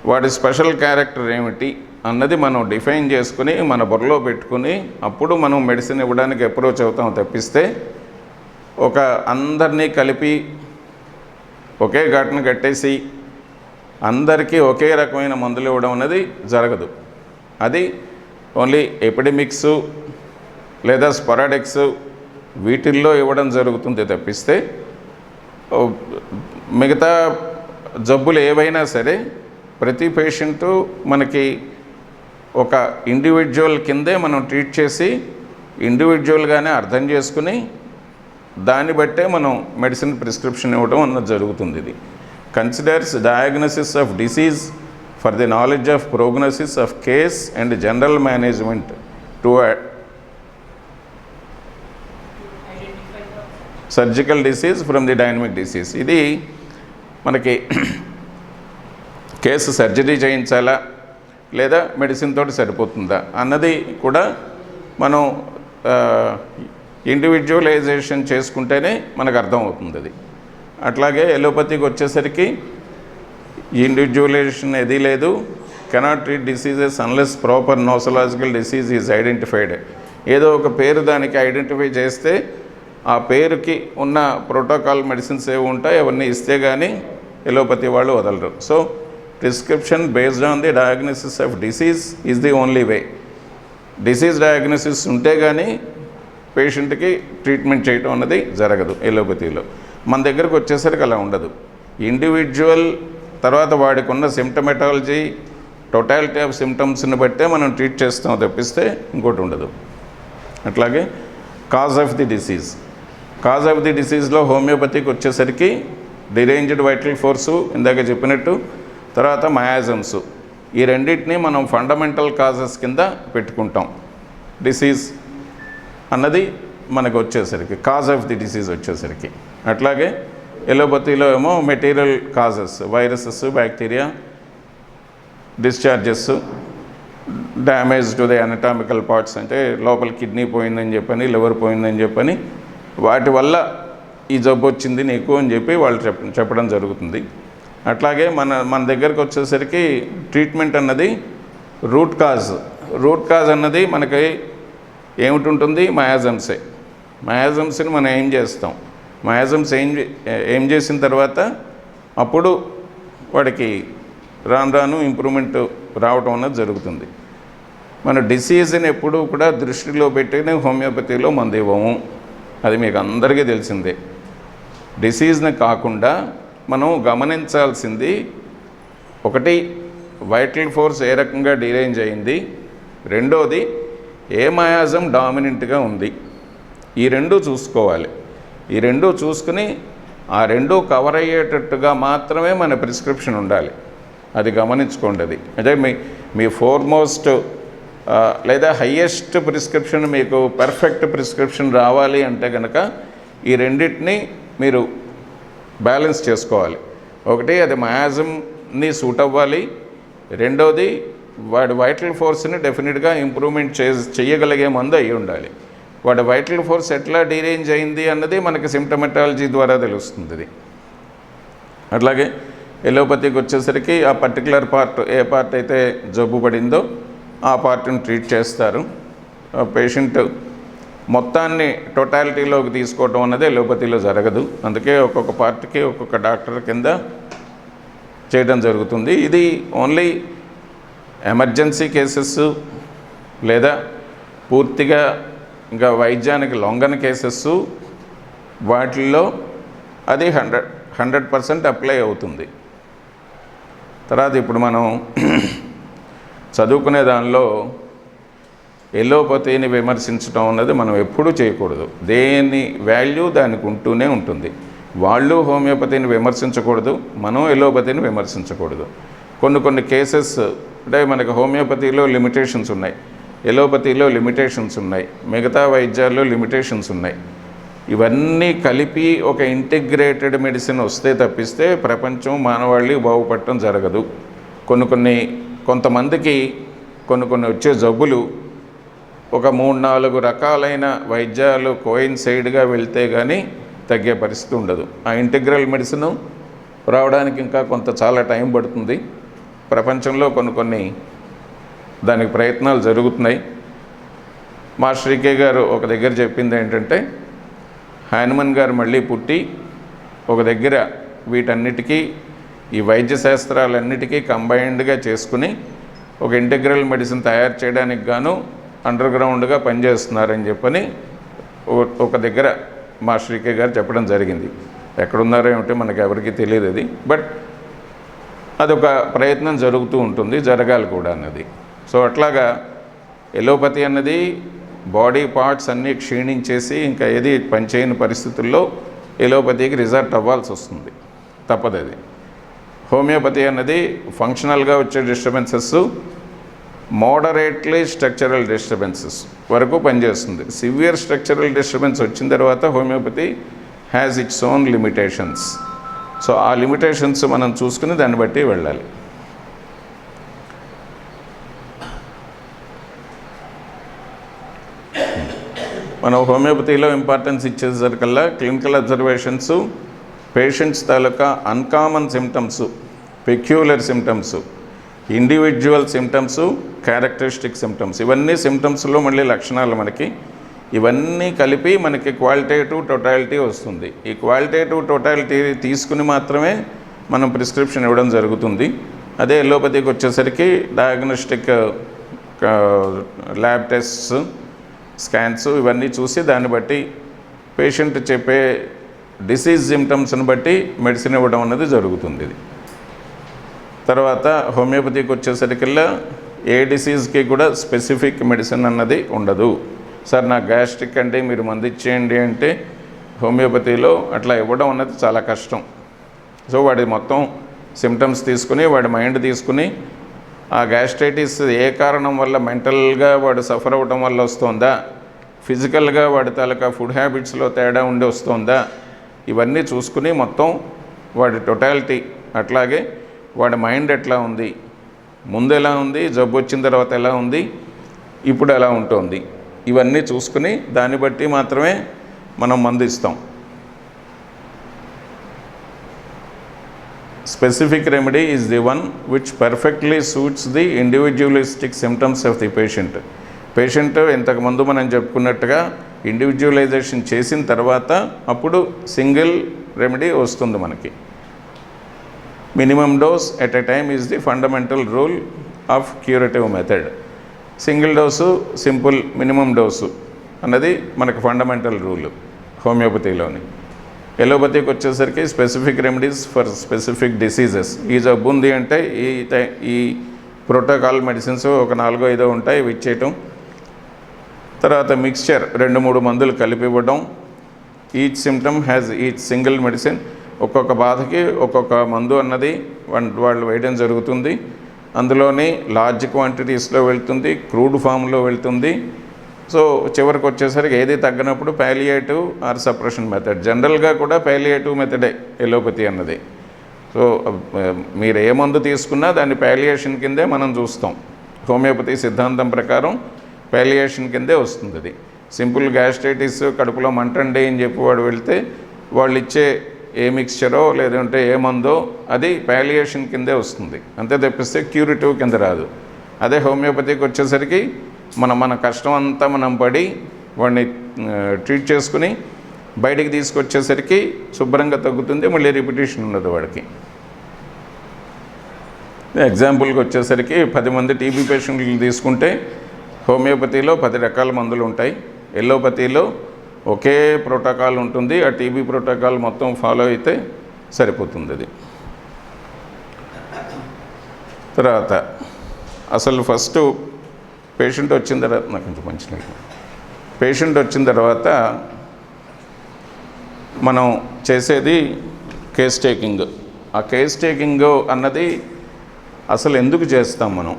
వాడి స్పెషల్ క్యారెక్టర్ ఏమిటి అన్నది మనం డిఫైన్ చేసుకుని మన బుర్రలో పెట్టుకుని అప్పుడు మనం మెడిసిన్ ఇవ్వడానికి అప్రోచ్ అవుతాం తప్పిస్తే ఒక అందరినీ కలిపి ఒకే ఘటన కట్టేసి అందరికీ ఒకే రకమైన మందులు ఇవ్వడం అనేది జరగదు. అది ఓన్లీ ఎపిడమిక్స్ లేదా స్పొరాడిక్స్ వీటిల్లో ఇవ్వడం జరుగుతుంది తప్పిస్తే మిగతా జబ్బులు ఏవైనా సరే ప్రతి పేషెంటు మనకి ఒక ఇండివిజువల్ కిందే మనం ట్రీట్ చేసి ఇండివిజువల్గానే అర్థం చేసుకుని దాన్ని బట్టే మనం మెడిసిన్ ప్రిస్క్రిప్షన్ ఇవ్వడం అన్నది జరుగుతుంది. ఇది considers diagnosis of disease for the knowledge of prognosis of case and general management to surgical disease from the dynamic disease. ఇది మనకి కేసు సర్జరీ చేయించాలా లేదా మెడిసిన్ తోటి సరిపోతుందా అన్నది కూడా మనం ఇండివిజువలైజేషన్ చేసుకుంటేనే మనకు అర్థమవుతుంది అది. అట్లాగే ఎలోపతికి వచ్చేసరికి ఇండివిజువలైజేషన్ ఏదీ లేదు. Cannot treat diseases unless proper nosological disease is identified. ఏదో ఒక పేరు దానికి ఐడెంటిఫై చేస్తే ఆ పేరుకి ఉన్న ప్రోటోకాల్ మెడిసిన్స్ ఏవి ఉంటాయి అవన్నీ ఇస్తే కానీ ఎలోపతి వాళ్ళు వదలరు. So prescription based on the diagnosis of disease is the only way. Disease diagnosis ఉంటే కానీ పేషెంట్కి ట్రీట్మెంట్ చేయటం అన్నది జరగదు ఎలోపతిలో. మన దగ్గరకు వచ్చేసరికి అలా ఉండదు. ఇండివిజువల్ తర్వాత వాడికి ఉన్న సిమ్టమెటాలజీ టోటాలిటీ ఆఫ్ సిమ్టమ్స్ని బట్టే మనం ట్రీట్ చేస్తాం తప్పిస్తే ఇంకోటి ఉండదు. అట్లాగే cause of the disease. Cause of the డిసీజ్లో హోమియోపతికి వచ్చేసరికి డిరేంజ్డ్ వైటల్ ఫోర్సు ఇందాక చెప్పినట్టు, తర్వాత మయాజమ్స్, ఈ రెండింటినీ మనం ఫండమెంటల్ కాజెస్ కింద పెట్టుకుంటాం. డిసీజ్ అన్నది మనకు వచ్చేసరికి కాజ్ ఆఫ్ ది డిసీజ్ వచ్చేసరికి. అట్లాగే ఎలోపతిలో ఏమో material causes, viruses, bacteria, discharges, damage to the anatomical parts, అంటే లోపల కిడ్నీ పోయిందని చెప్పని, లివర్ పోయిందని చెప్పని, వాటి వల్ల ఈ జబ్బు వచ్చింది నీకు అని చెప్పి వాళ్ళు చెప్పడం జరుగుతుంది. అట్లాగే మన దగ్గరకు వచ్చేసరికి ట్రీట్మెంట్ అన్నది రూట్ కాజ్ అన్నది మనకి ఏమిటి మయాజమ్సే. మయాజమ్స్ని మనం ఏం చేస్తాం, మయాజమ్స్ ఏం చేసిన తర్వాత అప్పుడు వాడికి రాను ఇంప్రూవ్మెంట్ రావటం అన్నది జరుగుతుంది. మన డిసీజ్ని ఎప్పుడూ కూడా దృష్టిలో పెట్టి హోమియోపతిలో మందు ఇవ్వము, అది మీకు అందరికీ తెలిసిందే. డిసీజ్ని కాకుండా మనం గమనించాల్సింది ఒకటి, వైటల్ ఫోర్స్ ఏ రకంగా డిరేంజ్ అయింది, రెండోది ఏ మయాజం డామినెంట్గా ఉంది. ఈ రెండూ చూసుకోవాలి. ఈ రెండూ చూసుకుని ఆ రెండూ కవర్ అయ్యేటట్టుగా మాత్రమే మన ప్రిస్క్రిప్షన్ ఉండాలి. అది గమనించుకోండి. అది అంటే మీ ఫోర్మోస్ట్ లేదా హయ్యెస్ట్ ప్రిస్క్రిప్షన్, మీకు పర్ఫెక్ట్ ప్రిస్క్రిప్షన్ రావాలి అంటే కనుక ఈ రెండింటినీ మీరు బ్యాలెన్స్ చేసుకోవాలి. ఒకటి, అది మయాజంని సూట్ అవ్వాలి. రెండోది, వాడి వైటల్ ఫోర్స్ని డెఫినెట్గా ఇంప్రూవ్మెంట్ చేయగలిగే మందు అయి ఉండాలి. వాడి వైటల్ ఫోర్స్ ఎట్లా డిరేంజ్ అయింది అన్నది మనకి సిమ్టమెటాలజీ ద్వారా తెలుస్తుంది. అట్లాగే ఎలోపతికి వచ్చేసరికి ఆ పర్టికులర్ పార్ట్, ఏ పార్ట్ అయితే జబ్బు పడిందో ఆ పార్ట్ని ట్రీట్ చేస్తారు. పేషెంట్ మొత్తాన్ని టోటాలిటీలోకి తీసుకోవడం అన్నది ఎలోపతిలో జరగదు. అందుకే ఒక్కొక్క పార్ట్కి ఒక్కొక్క డాక్టర్ కింద చేయడం జరుగుతుంది. ఇది ఓన్లీ ఎమర్జెన్సీ కేసెస్ లేదా పూర్తిగా ఇంకా వైద్యానికి లొంగని కేసెస్, వాటిల్లో అది 100% అప్లై అవుతుంది. తర్వాత ఇప్పుడు మనం చదువుకునే దానిలో ఎలోపతిని విమర్శించడం అన్నది మనం ఎప్పుడూ చేయకూడదు. దేని వాల్యూ దానికి ఉంటూనే ఉంటుంది. వాళ్ళు హోమియోపతిని విమర్శించకూడదు, మనం ఎలోపతిని విమర్శించకూడదు. కొన్ని కేసెస్ అంటే మనకు హోమియోపతిలో లిమిటేషన్స్ ఉన్నాయి, ఎలోపతిలో లిమిటేషన్స్ ఉన్నాయి, మిగతా వైద్యాల్లో లిమిటేషన్స్ ఉన్నాయి. ఇవన్నీ కలిపి ఒక ఇంటిగ్రేటెడ్ మెడిసిన్ వస్తే తప్పిస్తే ప్రపంచం మానవాళి బాగుపడటం జరగదు. కొంతమందికి కొన్ని వచ్చే జబ్బులు ఒక 3-4 రకాలైన వైద్యాలు కోయిన్సైడ్గా వెళ్తే కానీ తగ్గే పరిస్థితి ఉండదు. ఆ ఇంటిగ్రల్ మెడిసిన్ రావడానికి ఇంకా చాలా టైం పడుతుంది. ప్రపంచంలో కొన్ని దానికి ప్రయత్నాలు జరుగుతున్నాయి. మాస్టర్ కే గారు ఒక దగ్గర చెప్పింది ఏంటంటే, హానుమన్ గారు మళ్ళీ పుట్టి ఒక దగ్గర వీటన్నిటికీ, ఈ వైద్య శాస్త్రాలన్నిటికీ కంబైన్డ్గా చేసుకుని ఒక ఇంటిగ్రల్ మెడిసిన్ తయారు చేయడానికి గాను అండర్ గ్రౌండ్గా పనిచేస్తున్నారని చెప్పని ఒక దగ్గర మాస్టర్ కే గారు చెప్పడం జరిగింది. ఎక్కడున్నారో ఏమిటో మనకు ఎవరికీ తెలియదు అది, బట్ అదొక ప్రయత్నం జరుగుతూ ఉంటుంది, జరగాలి కూడా అన్నది. సో అట్లాగా ఎలోపతి అన్నది బాడీ పార్ట్స్ అన్నీ క్షీణించేసి ఇంకా ఏది పనిచేయని పరిస్థితుల్లో ఎలోపతికి రిజల్ట్ అవ్వాల్సి వస్తుంది, తప్పదు అది. హోమియోపతి అన్నది ఫంక్షనల్గా వచ్చే డిస్టర్బెన్సెస్ మోడరేట్లీ స్ట్రక్చరల్ డిస్టర్బెన్సెస్ వరకు పనిచేస్తుంది. సివియర్ స్ట్రక్చరల్ డిస్టర్బెన్స్ వచ్చిన తర్వాత homeopathy has its own limitations. So ఆ లిమిటేషన్స్ మనం చూసుకుని దాన్ని బట్టి వెళ్ళాలి. మనం హోమియోపతిలో ఇంపార్టెన్స్ ఇచ్చేసరికల్లా క్లినికల్ అబ్జర్వేషన్స్, పేషెంట్స్ తాలూకా uncommon symptoms, peculiar symptoms, individual symptoms, characteristic symptoms, ఇవన్నీ సిమ్టమ్స్లో మళ్ళీ లక్షణాలు మనకి. ఇవన్నీ కలిపి మనకి క్వాలిటేటివ్ టోటాలిటీ వస్తుంది. ఈ క్వాలిటేటివ్ టోటాలిటీ తీసుకుని మాత్రమే మనం ప్రిస్క్రిప్షన్ ఇవ్వడం జరుగుతుంది. అదే ఎల్లోపతికి వచ్చేసరికి డయాగ్నోస్టిక్ ల్యాబ్ టెస్ట్స్, స్కాన్స్ ఇవన్నీ చూసి దాన్ని బట్టి పేషెంట్ చెప్పే డిసీజ్ సిమ్టమ్స్ని బట్టి మెడిసిన్ ఇవ్వడం అనేది జరుగుతుంది. ఇది తర్వాత హోమియోపతికి వచ్చేసరికల్లా ఏ డిసీజ్కి కూడా స్పెసిఫిక్ మెడిసిన్ అన్నది ఉండదు. సార్ నాకు గ్యాస్ట్రిక్ అంటే మీరు మందు ఇచ్చేయండి అంటే హోమియోపతిలో అట్లా ఇవ్వడం అన్నది చాలా కష్టం. సో వాడి మొత్తం సిమ్టమ్స్ తీసుకుని, వాడి మైండ్ తీసుకుని, ఆ గ్యాస్ట్రైటిస్ ఏ కారణం వల్ల, మెంటల్గా వాడు సఫర్ అవ్వడం వల్ల వస్తుందా, ఫిజికల్గా వాడి తాలూకా ఫుడ్ హ్యాబిట్స్లో తేడా ఉండి వస్తుందా, ఇవన్నీ చూసుకుని మొత్తం వాడి టోటాలిటీ, అట్లాగే వాడి మైండ్ ఎట్లా ఉంది, ముందు ఎలా ఉంది, జబ్బు వచ్చిన తర్వాత ఎలా ఉంది, ఇప్పుడు ఎలా ఉంటుంది, ఇవన్నీ చూసుకుని దాన్ని బట్టి మాత్రమే మనం మందు ఇస్తాం. Specific remedy is the one which perfectly suits the individualistic symptoms of the patient. Patient ఇంతకుముందు మనం చెప్పుకున్నట్టుగా ఇండివిజువలైజేషన్ చేసిన తర్వాత అప్పుడు సింగిల్ రెమెడీ వస్తుంది మనకి. Minimum dose at a time is the fundamental rule of curative method. Single dose, simple minimum dose అన్నది మనకు ఫండమెంటల్ రూల్ హోమియోపతిలోని. ఎలోపతికి వచ్చేసరికి specific remedies for specific diseases. ఈ జబ్బు ఉంది అంటే ఈ ప్రోటోకాల్ మెడిసిన్స్ ఒక 4-5 ఉంటాయి, ఇవి ఇచ్చేయటం. తర్వాత మిక్స్చర్ 2-3 మందులు కలిపి ఇవ్వడం. Each symptom has each single medicine. ఒక్కొక్క బాధకి ఒక్కొక్క మందు అన్నది వాళ్ళు వేయడం జరుగుతుంది. అందులోని లార్జ్ క్వాంటిటీస్లో వెళ్తుంది, క్రూడ్ ఫామ్లో వెళ్తుంది. సో చివరికి వచ్చేసరికి ఏది తగ్గినప్పుడు పాలియేటివ్ ఆర్ సప్రెషన్ మెథడ్. జనరల్గా కూడా పాలియేటివ్ మెథడే ఎలోపతి అన్నది. సో మీరు ఏ మందు తీసుకున్నా దాన్ని పాలియేషన్ కిందే మనం చూస్తాం. హోమియోపతి సిద్ధాంతం ప్రకారం పాలియేషన్ కిందే వస్తుంది. అది సింపుల్ గ్యాస్ట్రైటిస్, కడుపులో మంటండి అని చెప్పి వాడు వెళ్తే వాళ్ళు ఇచ్చే ఏ మిక్స్చరో లేదంటే ఏ మందో అది పాలియేషన్ కిందే వస్తుంది, అంతే తప్పిస్తే క్యూరిటివ్ కింద రాదు. అదే హోమియోపతికి వచ్చేసరికి మన కష్టం అంతా మనం పడి వాడిని ట్రీట్ చేసుకుని బయటికి తీసుకొచ్చేసరికి శుభ్రంగా తగ్గుతుంది, మళ్ళీ రిపిటేషన్ ఉండదు వాడికి. ఎగ్జాంపుల్కి వచ్చేసరికి 10 మంది టీబీ పేషెంట్లు తీసుకుంటే హోమియోపతిలో 10 రకాల మందులు ఉంటాయి. ఎల్లోపతిలో ఒకే ప్రోటోకాల్ ఉంటుంది. ఆ టీబీ ప్రోటోకాల్ మొత్తం ఫాలో అయితే సరిపోతుంది. అది తర్వాత అసలు ఫస్ట్ పేషెంట్ వచ్చిన తర్వాత నాకు కొంచెం మంచిగా పేషెంట్ వచ్చిన తర్వాత మనం చేసేది కేస్ టేకింగ్. ఆ కేస్ టేకింగ్ అన్నది అసలు ఎందుకు చేస్తాం, మనం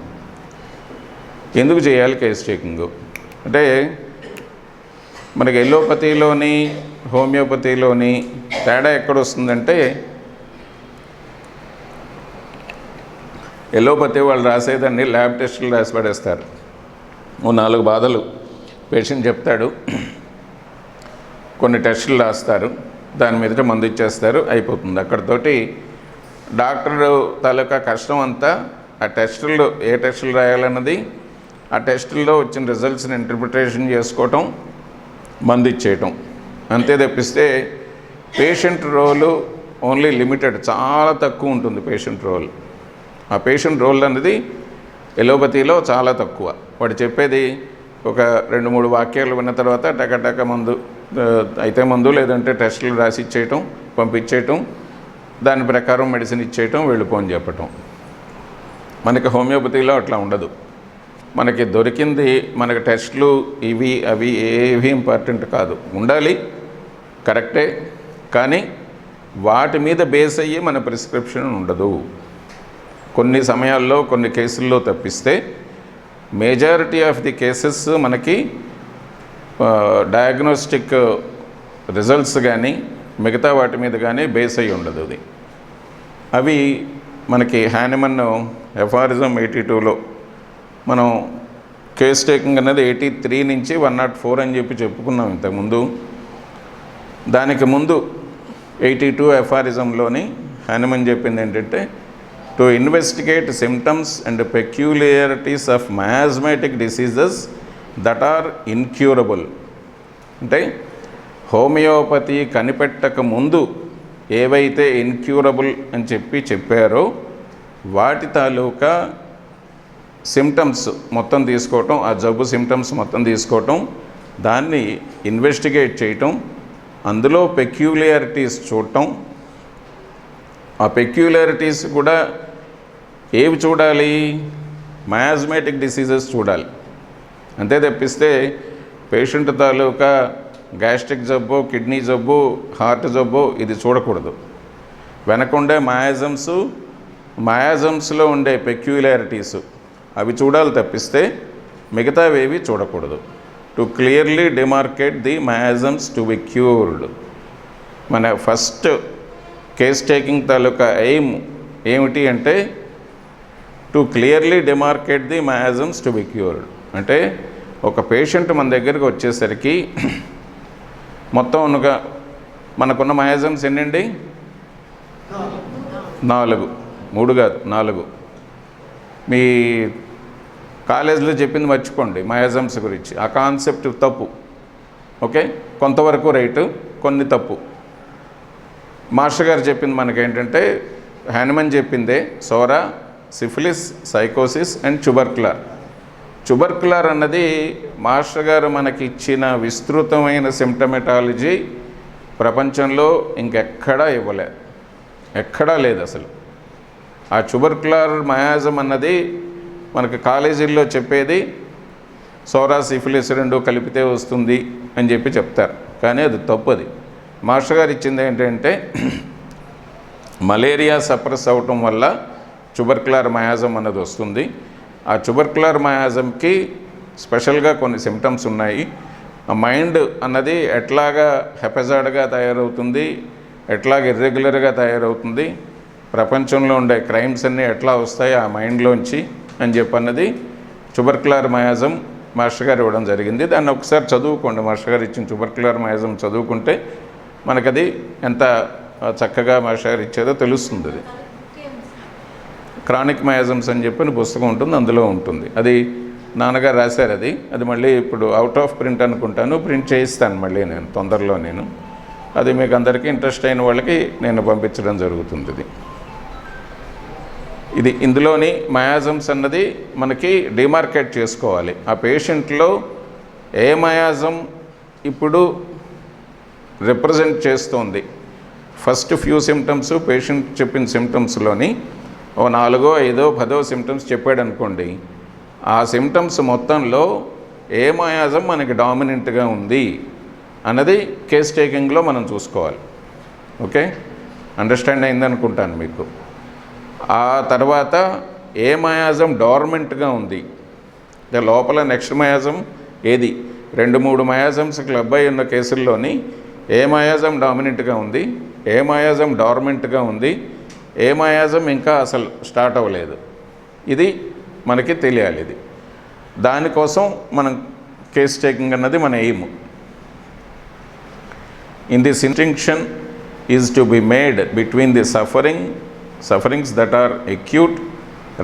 ఎందుకు చేయాలి కేస్ టేకింగ్ అంటే మనకి ఎల్లోపతిలోని హోమియోపతిలోని తేడా ఎక్కడొస్తుందంటే, ఎల్లోపతి వాళ్ళు రాసేదాన్ని ల్యాబ్ టెస్టులు రాసి పడేస్తారు. 4 బాధలు పేషెంట్ చెప్తాడు, కొన్ని టెస్టులు రాస్తారు, దాని మీద మందు ఇచ్చేస్తారు, అయిపోతుంది. అక్కడితోటి డాక్టర్ తాలూకా కష్టం అంతా ఆ టెస్టుల్లో ఏ టెస్టులు రాయాలన్నది, ఆ టెస్టుల్లో వచ్చిన రిజల్ట్స్ని ఇంటర్ప్రిటేషన్ చేసుకోవటం, మందు ఇచ్చేయటం, అంతే తప్పిస్తే పేషెంట్ రోలు ఓన్లీ లిమిటెడ్, చాలా తక్కువ ఉంటుంది పేషెంట్ రోల్. ఆ పేషెంట్ రోల్ అనేది ఎలోపతిలో చాలా తక్కువ. వాడు చెప్పేది ఒక 2-3 వాక్యాలు విన్న తర్వాత టక మందు అయితే మందు, లేదంటే టెస్టులు రాసి ఇచ్చేయటం, పంపించేయటం, దాని ప్రకారం మెడిసిన్ ఇచ్చేయటం, వెళ్ళిపోని చెప్పటం. మనకి హోమియోపతిలో అట్లా ఉండదు. మనకి దొరికింది, మనకి టెస్టులు ఇవి అవి ఏవి ఇంపార్టెంట్ కాదు, ఉండాలి కరెక్టే, కానీ వాటి మీద బేస్ అయ్యి మన ప్రిస్క్రిప్షన్ ఉండదు. కొన్ని సమయాల్లో కొన్ని కేసుల్లో తప్పిస్తే మేజారిటీ ఆఫ్ ది కేసెస్ మనకి డయాగ్నోస్టిక్ రిజల్ట్స్ కానీ మిగతా వాటి మీద కానీ బేస్ అయి ఉండదు అది. అవి మనకి హానిమన్ ఎఫారిజం 82లో మనం కేస్ టేకింగ్ అనేది 83 నుంచి 104 అని చెప్పి చెప్పుకున్నాం ఇంతకుముందు. దానికి ముందు 82 ఎఫారిజంలోని హానిమన్ చెప్పింది ఏంటంటే, to investigate symptoms and peculiarities of miasmatic diseases that are incurable. అంటే హోమియోపతి కనిపెట్టక ముందు ఏవైతే ఇన్క్యూరబుల్ అని చెప్పారో వాటి తాలూకా సిమ్టమ్స్ మొత్తం తీసుకోవటం, ఆ జబ్బు సిమ్టమ్స్ మొత్తం తీసుకోవటం, దాన్ని ఇన్వెస్టిగేట్ చేయటం, అందులో పెక్యులియారిటీస్ చూడటం. ఆ పెక్యులారిటీస్ కూడా ఏవి చూడాలి? మయాజ్మాటిక్ డిసీజెస్ చూడాలి. అంతే తప్పిస్తే పేషెంట్ తాలూకా గ్యాస్ట్రిక్ జబ్బు, కిడ్నీ జబ్బు, హార్ట్ జబ్బు ఇది చూడకూడదు. వెనకుండే మయాజమ్స్లో ఉండే పెక్యులారిటీస్ అవి చూడాలి తప్పిస్తే మిగతావేవి చూడకూడదు. To clearly demarcate the miasms to be cured. మన ఫస్ట్ కేస్ టేకింగ్ తాలూకా ఎయిమ్ ఏమిటి అంటే to clearly demarcate the miasms to be cured. అంటే ఒక పేషెంట్ మన దగ్గరికి వచ్చేసరికి మొత్తం మనకున్న మయాజమ్స్ ఎన్నండి? 4, 3 కాదు 4. మీ కాలేజీలో చెప్పింది మర్చిపోండి మయాజమ్స్ గురించి. ఆ కాన్సెప్ట్ తప్పు. ఓకే, కొంతవరకు రైటు, కొన్ని తప్పు. మాస్టర్ గారు చెప్పింది మనకేంటంటే, హానిమన్ చెప్పిందే సోరా, సిఫిలిస్, సైకోసిస్ అండ్ ట్యూబర్కులర్ అన్నది మాస్టర్ గారు మనకి ఇచ్చిన విస్తృతమైన సిమ్టమెటాలజీ ప్రపంచంలో ఇంకెక్కడా ఇవ్వలేదు, ఎక్కడా లేదు అసలు. ఆ ట్యూబర్కులర్ మయాజం అన్నది మనకి కాలేజీల్లో చెప్పేది సోరా, సిఫిలిస్ 2 కలిపితే వస్తుంది అని చెప్పి చెప్తారు, కానీ అది తప్పది. మాస్టర్ గారు ఇచ్చింది ఏంటంటే మలేరియా సప్రెస్ అవటం వల్ల ట్యూబర్కులర్ మయాజం అన్నది వస్తుంది. ఆ ట్యూబర్కులర్ మయాజంకి స్పెషల్గా కొన్ని సిమ్టమ్స్ ఉన్నాయి. ఆ మైండ్ అన్నది ఎట్లాగా హెపజాడ్గా తయారవుతుంది, ఎట్లాగ ఇర్రెగ్యులర్గా తయారవుతుంది, ప్రపంచంలో ఉండే క్రైమ్స్ అన్నీ ఎట్లా వస్తాయి ఆ మైండ్లోంచి అని చెప్పన్నది ట్యూబర్కులర్ మయాజం మాస్టర్ గారు ఇవ్వడం జరిగింది. దాన్ని ఒకసారి చదువుకోండి. మాస్టర్ గారు ఇచ్చిన ట్యూబర్కులర్ మయాజం చదువుకుంటే మనకది ఎంత చక్కగా మాస్టర్ గారు ఇచ్చేదో తెలుస్తుంది. అది క్రానిక్ మయాజమ్స్ అని చెప్పిన పుస్తకం ఉంటుంది, అందులో ఉంటుంది. అది నాన్నగారు రాశారు. అది మళ్ళీ ఇప్పుడు అవుట్ ఆఫ్ ప్రింట్ అనుకుంటాను, ప్రింట్ చేయిస్తాను మళ్ళీ నేను తొందరలో. అది మీకు అందరికీ ఇంట్రెస్ట్ అయిన వాళ్ళకి నేను పంపించడం జరుగుతుంది. ఇందులోని మయాజమ్స్ అన్నది మనకి డిమార్కేట్ చేసుకోవాలి. ఆ పేషెంట్లో ఏ మయాజం ఇప్పుడు రిప్రజెంట్ చేస్తోంది. ఫస్ట్ ఫ్యూ సిమ్టమ్స్ పేషెంట్ చెప్పిన సిమ్టమ్స్లోని 4, 5, 10 సిమ్టమ్స్ చెప్పాడు అనుకోండి, ఆ సిమ్టమ్స్ మొత్తంలో ఏ మయాజం మనకి డామినెంట్గా ఉంది అన్నది కేస్ టేకింగ్లో మనం చూసుకోవాలి. ఓకే, అండర్స్టాండ్ అయిందనుకుంటాను మీకు. ఆ తర్వాత ఏ మయాజం డార్మెంట్గా ఉంది, లోపల నెక్స్ట్ మయాజం ఏది, 2-3 మయాజమ్స్ క్లబ్ అయి ఉన్న కేసుల్లోని ఏ మయాజం డామినెంట్గా ఉంది, ఏ మయాజం డార్మెంట్గా ఉంది, ఏ మయాజం ఇంకా అసలు స్టార్ట్ అవ్వలేదు, ఇది మనకి తెలియాలి. దానికోసం మనం కేస్ టేకింగ్ అన్నది మన aim. In this distinction is to be made between the sufferings that are acute,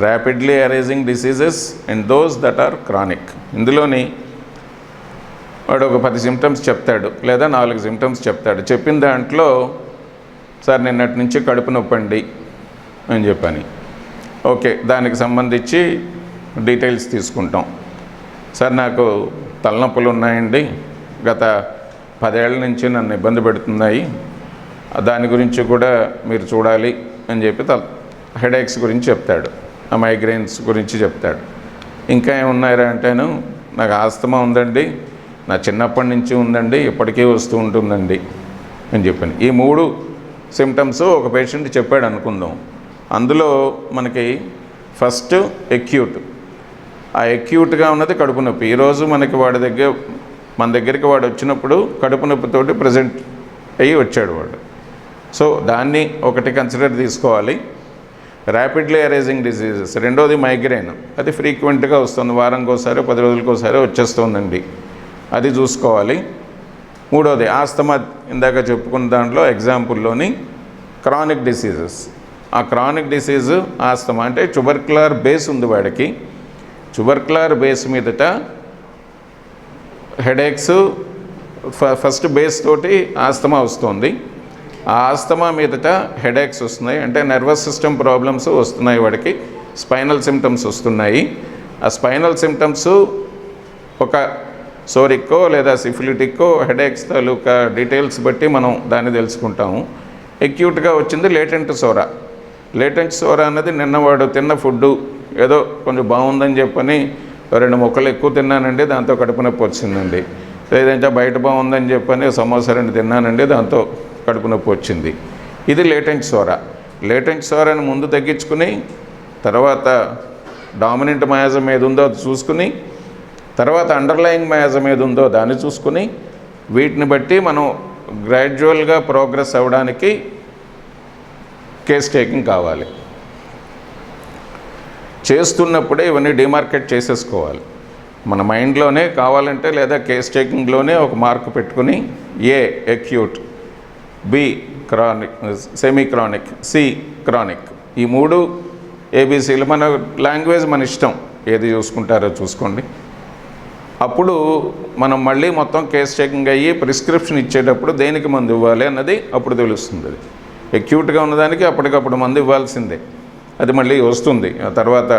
rapidly arising diseases and those that are chronic. ఇందులోని వాడు ఒక 10 సిమ్టమ్స్ చెప్తాడు, లేదా 4 సిమ్టమ్స్ చెప్తాడు. చెప్పిన దాంట్లో సార్ నిన్నటి నుంచి కడుపు నొప్పండి అని చెప్పని, ఓకే, దానికి సంబంధించి డీటెయిల్స్ తీసుకుంటాం. సార్ నాకు తలనొప్పులు ఉన్నాయండి, గత 10 ఏళ్ల నుంచి నన్ను ఇబ్బంది పెడుతున్నాయి, దాని గురించి కూడా మీరు చూడాలి అని చెప్పి హెడేక్స్ గురించి చెప్తాడు, ఆ మైగ్రేన్స్ గురించి చెప్తాడు. ఇంకా ఏమున్నాయరా అంటేను, నాకు ఆస్తమా ఉందండి, నా చిన్నప్పటి నుంచి ఉందండి, ఇప్పటికీ వస్తూ ఉంటుందండి అని చెప్పాను. ఈ 3 సిమ్టమ్స్ ఒక పేషెంట్ చెప్పాడు అనుకుందాం. అందులో మనకి ఫస్ట్ ఎక్యూట్. ఆ ఎక్యూట్గా ఉన్నది కడుపు నొప్పి. ఈరోజు మనకి మన దగ్గరికి వాడు వచ్చినప్పుడు కడుపు నొప్పితోటి ప్రజెంట్ అయ్యి వచ్చాడు వాడు. సో దాన్ని ఒకటి కన్సిడర్ తీసుకోవాలి. ర్యాపిడ్లీ అరైజింగ్ డిసీజెస్, రెండోది మైగ్రేన్, అది ఫ్రీక్వెంట్గా వస్తుంది, వారానికి ఒకసారి 10 రోజులకు ఒకసారి వచ్చేస్తుందండి, అది చూసుకోవాలి. మూడోది ఆస్తమా, ఇందాక చెప్పుకున్న దాంట్లో ఎగ్జాంపుల్లోని క్రానిక్ డిసీజెస్. ఆ క్రానిక్ డిసీజు ఆస్తమా అంటే ట్యూబర్క్యులర్ బేస్ ఉంది వాడికి, ట్యూబర్క్యులర్ బేస్ మీదట హెడేక్స్ ఫస్ట్ బేస్ తోటి ఆస్తమా వస్తుంది. ఆ ఆస్తమా మీదట హెడేక్స్ వస్తున్నాయి, అంటే నర్వస్ సిస్టమ్ ప్రాబ్లమ్స్ వస్తున్నాయి వాడికి, స్పైనల్ సిమ్టమ్స్ వస్తున్నాయి. ఆ స్పైనల్ సిమ్టమ్స్ ఒక సోరిక్కో లేదా సిఫిలిటిక్కో హెడేక్స్ తాలూకా డీటెయిల్స్ బట్టి మనం దాన్ని తెలుసుకుంటాము. ఎక్యూట్గా వచ్చింది లేటెంట్ సోరా. లేటెంట్ సోరా అన్నది నిన్న వాడు తిన్న ఫుడ్డు ఏదో కొంచెం బాగుందని చెప్పని 2 ముక్కలు ఎక్కువ తిన్నానండి, దాంతో కడుపు నొప్పి వచ్చిందండి. లేదంటే బయట బాగుందని చెప్పని సమోసా 2 తిన్నానండి, దాంతో కడుపు నొప్పి వచ్చింది. ఇది లేటెంట్ సోరా. లేటెంట్ సోరాని ముందు తగ్గించుకుని తర్వాత డామినెంట్ మయాజం ఏది ఉందో అది చూసుకుని తర్వాత అండర్లయింగ్ మయాజం ఏది ఉందో దాన్ని చూసుకుని వీటిని బట్టి మనం గ్రాడ్యువల్గా ప్రోగ్రెస్ అవ్వడానికి కేస్ టేకింగ్ కావాలి. చేస్తున్నప్పుడే ఇవన్నీ డిమార్కెట్ చేసేసుకోవాలి మన మైండ్లోనే. కావాలంటే లేదా కేస్ టేకింగ్లోనే ఒక మార్క్ పెట్టుకుని A acute, B chronic, semi chronic, C chronic, ఈ 3 ఏబీసీలు. మన లాంగ్వేజ్ మన ఇష్టం, ఏది చూసుకుంటారో చూసుకోండి. అప్పుడు మనం మళ్ళీ మొత్తం కేస్ టేకింగ్ అయ్యి ప్రిస్క్రిప్షన్ ఇచ్చేటప్పుడు దేనికి మందు ఇవ్వాలి అన్నది అప్పుడు తెలుస్తుంది. అది అక్యూట్గా ఉన్నదానికి అప్పటికప్పుడు మందు ఇవ్వాల్సిందే, అది మళ్ళీ వస్తుంది ఆ తర్వాత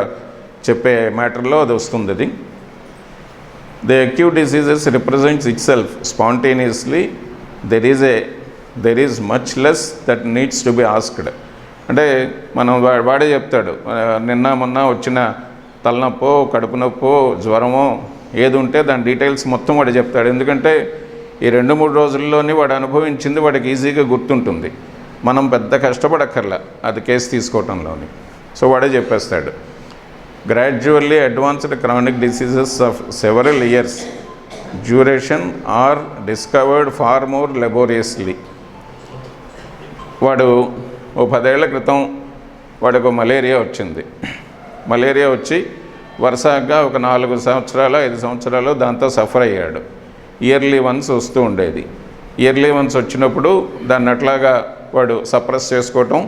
చెప్పే మ్యాటర్లో అది వస్తుంది. అది the acute diseases represents it self spontaneously, there is much less that needs to be asked. అంటే మనం వాడే చెప్తాడు, నిన్న మొన్న వచ్చిన తలనొప్పో కడుపు నొప్పో జ్వరమో ఏది ఉంటే దాని డీటెయిల్స్ మొత్తం వాడు చెప్తాడు. ఎందుకంటే ఈ 2-3 రోజుల్లోని వాడు అనుభవించింది వాడికి ఈజీగా గుర్తుంటుంది, మనం పెద్ద కష్టపడక్కర్లా అది కేసు తీసుకోవటంలోని. సో వాడే చెప్పేస్తాడు. Gradually advanced chronic diseases of several years duration are discovered far more laboriously. వాడు 10 ఏళ్ల క్రితం వాడికి మలేరియా వచ్చింది. మలేరియా వచ్చి వరుసగా ఒక 4 సంవత్సరాలు 5 సంవత్సరాలు దాంతో సఫర్ అయ్యాడు. ఇయర్లీ వన్స్ వస్తూ ఉండేది. ఇయర్లీ వన్స్ వచ్చినప్పుడు దాన్ని అట్లాగా వాడు సప్రెస్ చేసుకోవటం,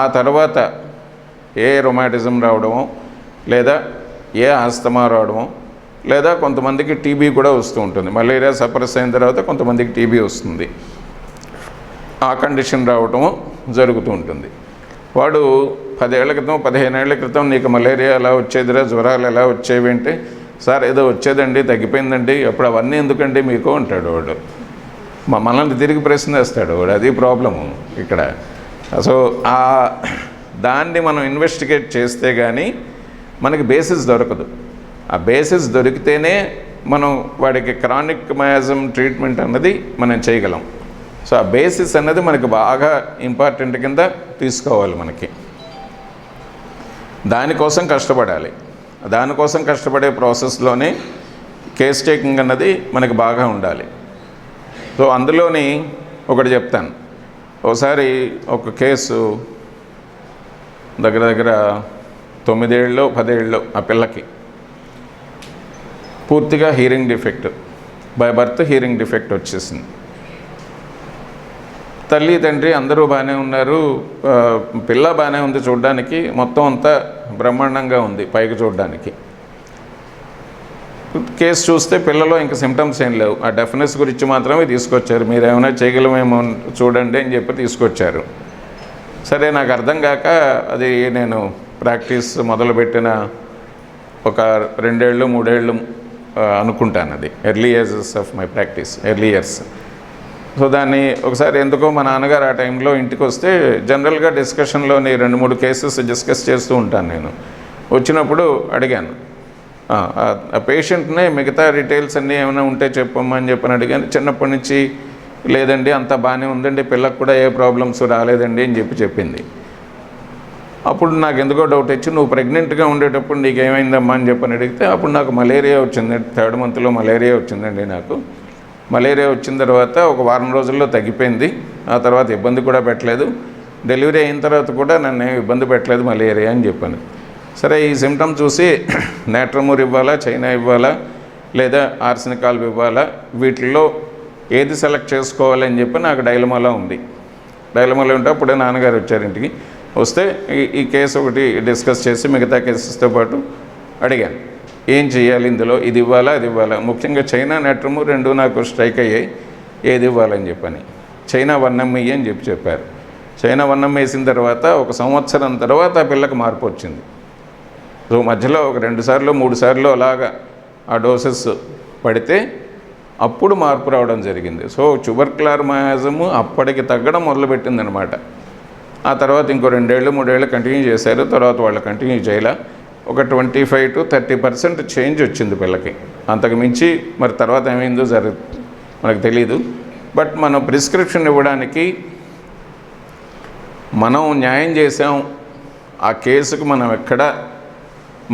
ఆ తర్వాత ఏ రొమాటిజం రావడమో లేదా ఏ ఆస్తమా రావడమో లేదా కొంతమందికి టీబీ కూడా వస్తూ ఉంటుంది. మలేరియా సప్రెస్ అయిన తర్వాత కొంతమందికి టీబీ వస్తుంది, ఆ కండిషన్ రావటము జరుగుతూ ఉంటుంది. వాడు 10 ఏళ్ల క్రితం 15 ఏళ్ల క్రితం నీకు మలేరియా ఎలా వచ్చేదిరా, జ్వరాలు ఎలా వచ్చేవి అంటే, సార్ ఏదో వచ్చేదండి తగ్గిపోయిందండి, అప్పుడు అవన్నీ ఎందుకండి మీకు అంటాడు వాడు. మనల్ని తిరిగి ప్రశ్న వేస్తాడు వాడు, అది ప్రాబ్లము ఇక్కడ. సో ఆ దాన్ని మనం ఇన్వెస్టిగేట్ చేస్తే కానీ మనకి బేసిస్ దొరకదు. ఆ బేసిస్ దొరికితేనే మనం వాడికి క్రానిక్ మయాజం ట్రీట్మెంట్ అన్నది మనం చేయగలం. సో ఆ బేసిస్ అన్నది మనకి బాగా ఇంపార్టెంట్ కింద తీసుకోవాలి. మనకి దానికోసం కష్టపడాలి. దానికోసం కష్టపడే ప్రాసెస్లోనే కేస్ టేకింగ్ అన్నది మనకి బాగా ఉండాలి. సో అందులోని ఒకటి చెప్తాను. ఒకసారి ఒక కేసు దగ్గర 9 ఏళ్ళో 10 ఏళ్ళో ఆ పిల్లకి పూర్తిగా hearing defect, by birth hearing defect వచ్చేసింది. తల్లి తండ్రి అందరూ బాగానే ఉన్నారు, పిల్ల బాగానే ఉంది, చూడడానికి మొత్తం అంతా బ్రహ్మాండంగా ఉంది పైకి చూడడానికి. కేసు చూస్తే పిల్లలో ఇంకా సిమ్టమ్స్ ఏం లేవు, ఆ డెఫ్నెస్ గురించి మాత్రమే తీసుకొచ్చారు. మీరు ఏమైనా చేయగలమేమో చూడండి అని చెప్పి తీసుకొచ్చారు. సరే, నాకు అర్థం కాక అది నేను ప్రాక్టీస్ మొదలుపెట్టిన ఒక 2 ఏళ్ళు 3 ఏళ్ళు అనుకుంటాను. అది early ages of my practice, early years. So దాన్ని ఒకసారి ఎందుకో మా నాన్నగారు ఆ టైంలో ఇంటికి వస్తే జనరల్గా డిస్కషన్లోని 2-3 కేసెస్ డిస్కస్ చేస్తూ ఉంటాను నేను. వచ్చినప్పుడు అడిగాను ఆ పేషెంట్ని, మిగతా డీటెయిల్స్ అన్నీ ఏమైనా ఉంటే చెప్పమ్మా అని చెప్పని అడిగాను. చిన్నప్పటి నుంచి లేదండి అంతా బాగానే ఉందండి, పిల్లలకు కూడా ఏ ప్రాబ్లమ్స్ రాలేదండి అని చెప్పింది. అప్పుడు నాకు ఎందుకో డౌట్ వచ్చి, నువ్వు ప్రెగ్నెంట్గా ఉండేటప్పుడు నీకు ఏమైందమ్మా అని చెప్పని అడిగితే, అప్పుడు నాకు మలేరియా వచ్చింది, 3rd మంత్లో మలేరియా వచ్చిందండి నాకు. మలేరియా వచ్చిన తర్వాత ఒక వారం రోజుల్లో తగ్గిపోయింది. ఆ తర్వాత ఇబ్బంది కూడా పెట్టలేదు. డెలివరీ అయిన తర్వాత కూడా నన్ను ఇబ్బంది పెట్టలేదు మలేరియా అని చెప్పాను. సరే, ఈ సిమ్టమ్ చూసి నేట్రమూర్ ఇవ్వాలా, చైనా ఇవ్వాలా, లేదా ఆర్సెనికాల్ ఇవ్వాలా, వీటిల్లో ఏది సెలెక్ట్ చేసుకోవాలని చెప్పి నాకు డైలమాలో ఉంది. డైలమాలో ఉంటే అప్పుడే నాన్నగారు వచ్చారు ఇంటికి. వస్తే ఈ కేసు ఒకటి డిస్కస్ చేసి మిగతా కేసెస్తో పాటు అడిగాను, ఏం చేయాలి ఇందులో, ఇది ఇవ్వాలా అది ఇవ్వాలా. ముఖ్యంగా చైనా నేట్రమూర్ రెండు నాకు స్ట్రైక్ అయ్యాయి, ఏది ఇవ్వాలని చెప్పని. చైనా 1M అని చెప్పారు. చైనా 1M వేసిన తర్వాత 1 సంవత్సరం తర్వాత ఆ పిల్లకి మార్పు వచ్చింది. సో మధ్యలో ఒక 2 సార్లు 3 సార్లు అలాగా ఆ డోసెస్ పడితే అప్పుడు మార్పు రావడం జరిగింది. సో ట్యూబర్క్యులర్మైజము అప్పటికి తగ్గడం మొదలుపెట్టిందనమాట. ఆ తర్వాత ఇంకో 2 ఏళ్ళు 3 ఏళ్ళు కంటిన్యూ చేశారు. తర్వాత వాళ్ళు కంటిన్యూ చేయలే. ఒక 25 to 30% చేంజ్ వచ్చింది పిల్లకి. అంతకు మించి మరి తర్వాత ఏమైందో మనకు తెలీదు. బట్ మనం ప్రిస్క్రిప్షన్ ఇవ్వడానికి మనం న్యాయం చేసాం, ఆ కేసుకు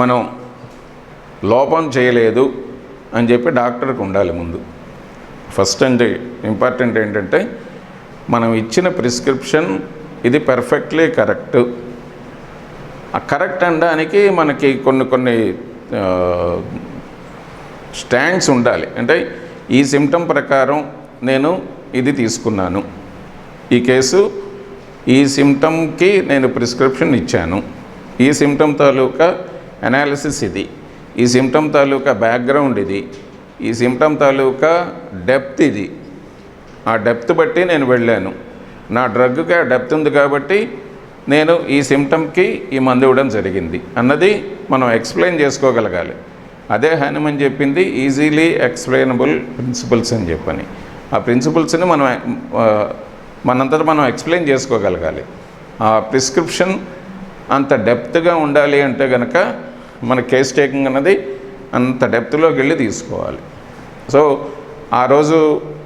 మనం లోపం చేయలేదు అని చెప్పి డాక్టర్కి ఉండాలి ముందు. ఫస్ట్ అండ్ ఇంపార్టెంట్ ఏంటంటే మనం ఇచ్చిన ప్రిస్క్రిప్షన్ ఇది పర్ఫెక్ట్లీ కరెక్ట్. ఆ కరెక్ట్ అనడానికి మనకి కొన్ని స్టాండ్స్ ఉండాలి. అంటే ఈ సిమ్టమ్ ప్రకారం నేను ఇది తీసుకున్నాను, ఈ కేసు ఈ సిమ్టమ్కి నేను ప్రిస్క్రిప్షన్ ఇచ్చాను, ఈ సిమ్టమ్ తాలూకా అనాలిసిస్ ఇది, ఈ సిమ్టమ్ తాలూకా బ్యాక్గ్రౌండ్ ఇది, ఈ సిమ్టమ్ తాలూకా డెప్త్ ఇది, ఆ డెప్త్ బట్టి నేను వెళ్ళాను, నా డ్రగ్కి ఆ డెప్త్ ఉంది కాబట్టి నేను ఈ సిమ్టమ్కి ఈ మందు ఇవ్వడం జరిగింది అన్నది మనం ఎక్స్ప్లెయిన్ చేసుకోగలగాలి. అదే హనుమన్ చెప్పింది ఈజీలీ ఎక్స్ప్లెయినబుల్ ప్రిన్సిపల్స్ అని చెప్పని. ఆ ప్రిన్సిపల్స్ని మనంతటా మనం ఎక్స్ప్లెయిన్ చేసుకోగలగాలి. ఆ ప్రిస్క్రిప్షన్ అంత డెప్త్గా ఉండాలి అంటే కనుక మన కేస్ టేకింగ్ అన్నది అంత డెప్త్లోకి వెళ్ళి తీసుకోవాలి. సో ఆ రోజు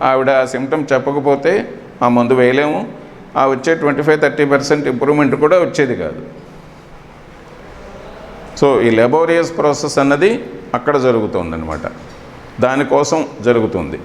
ఆవిడ సిమ్టమ్ చెప్పకపోతే ఆ మందు వేయలేము. ఆ వచ్చే 25-30% ఇంప్రూవ్మెంట్ కూడా వచ్చేది కాదు. సో ఈ లెబోరియస్ ప్రాసెస్ అన్నది అక్కడ జరుగుతుందన్నమాట, దానికోసం జరుగుతుంది.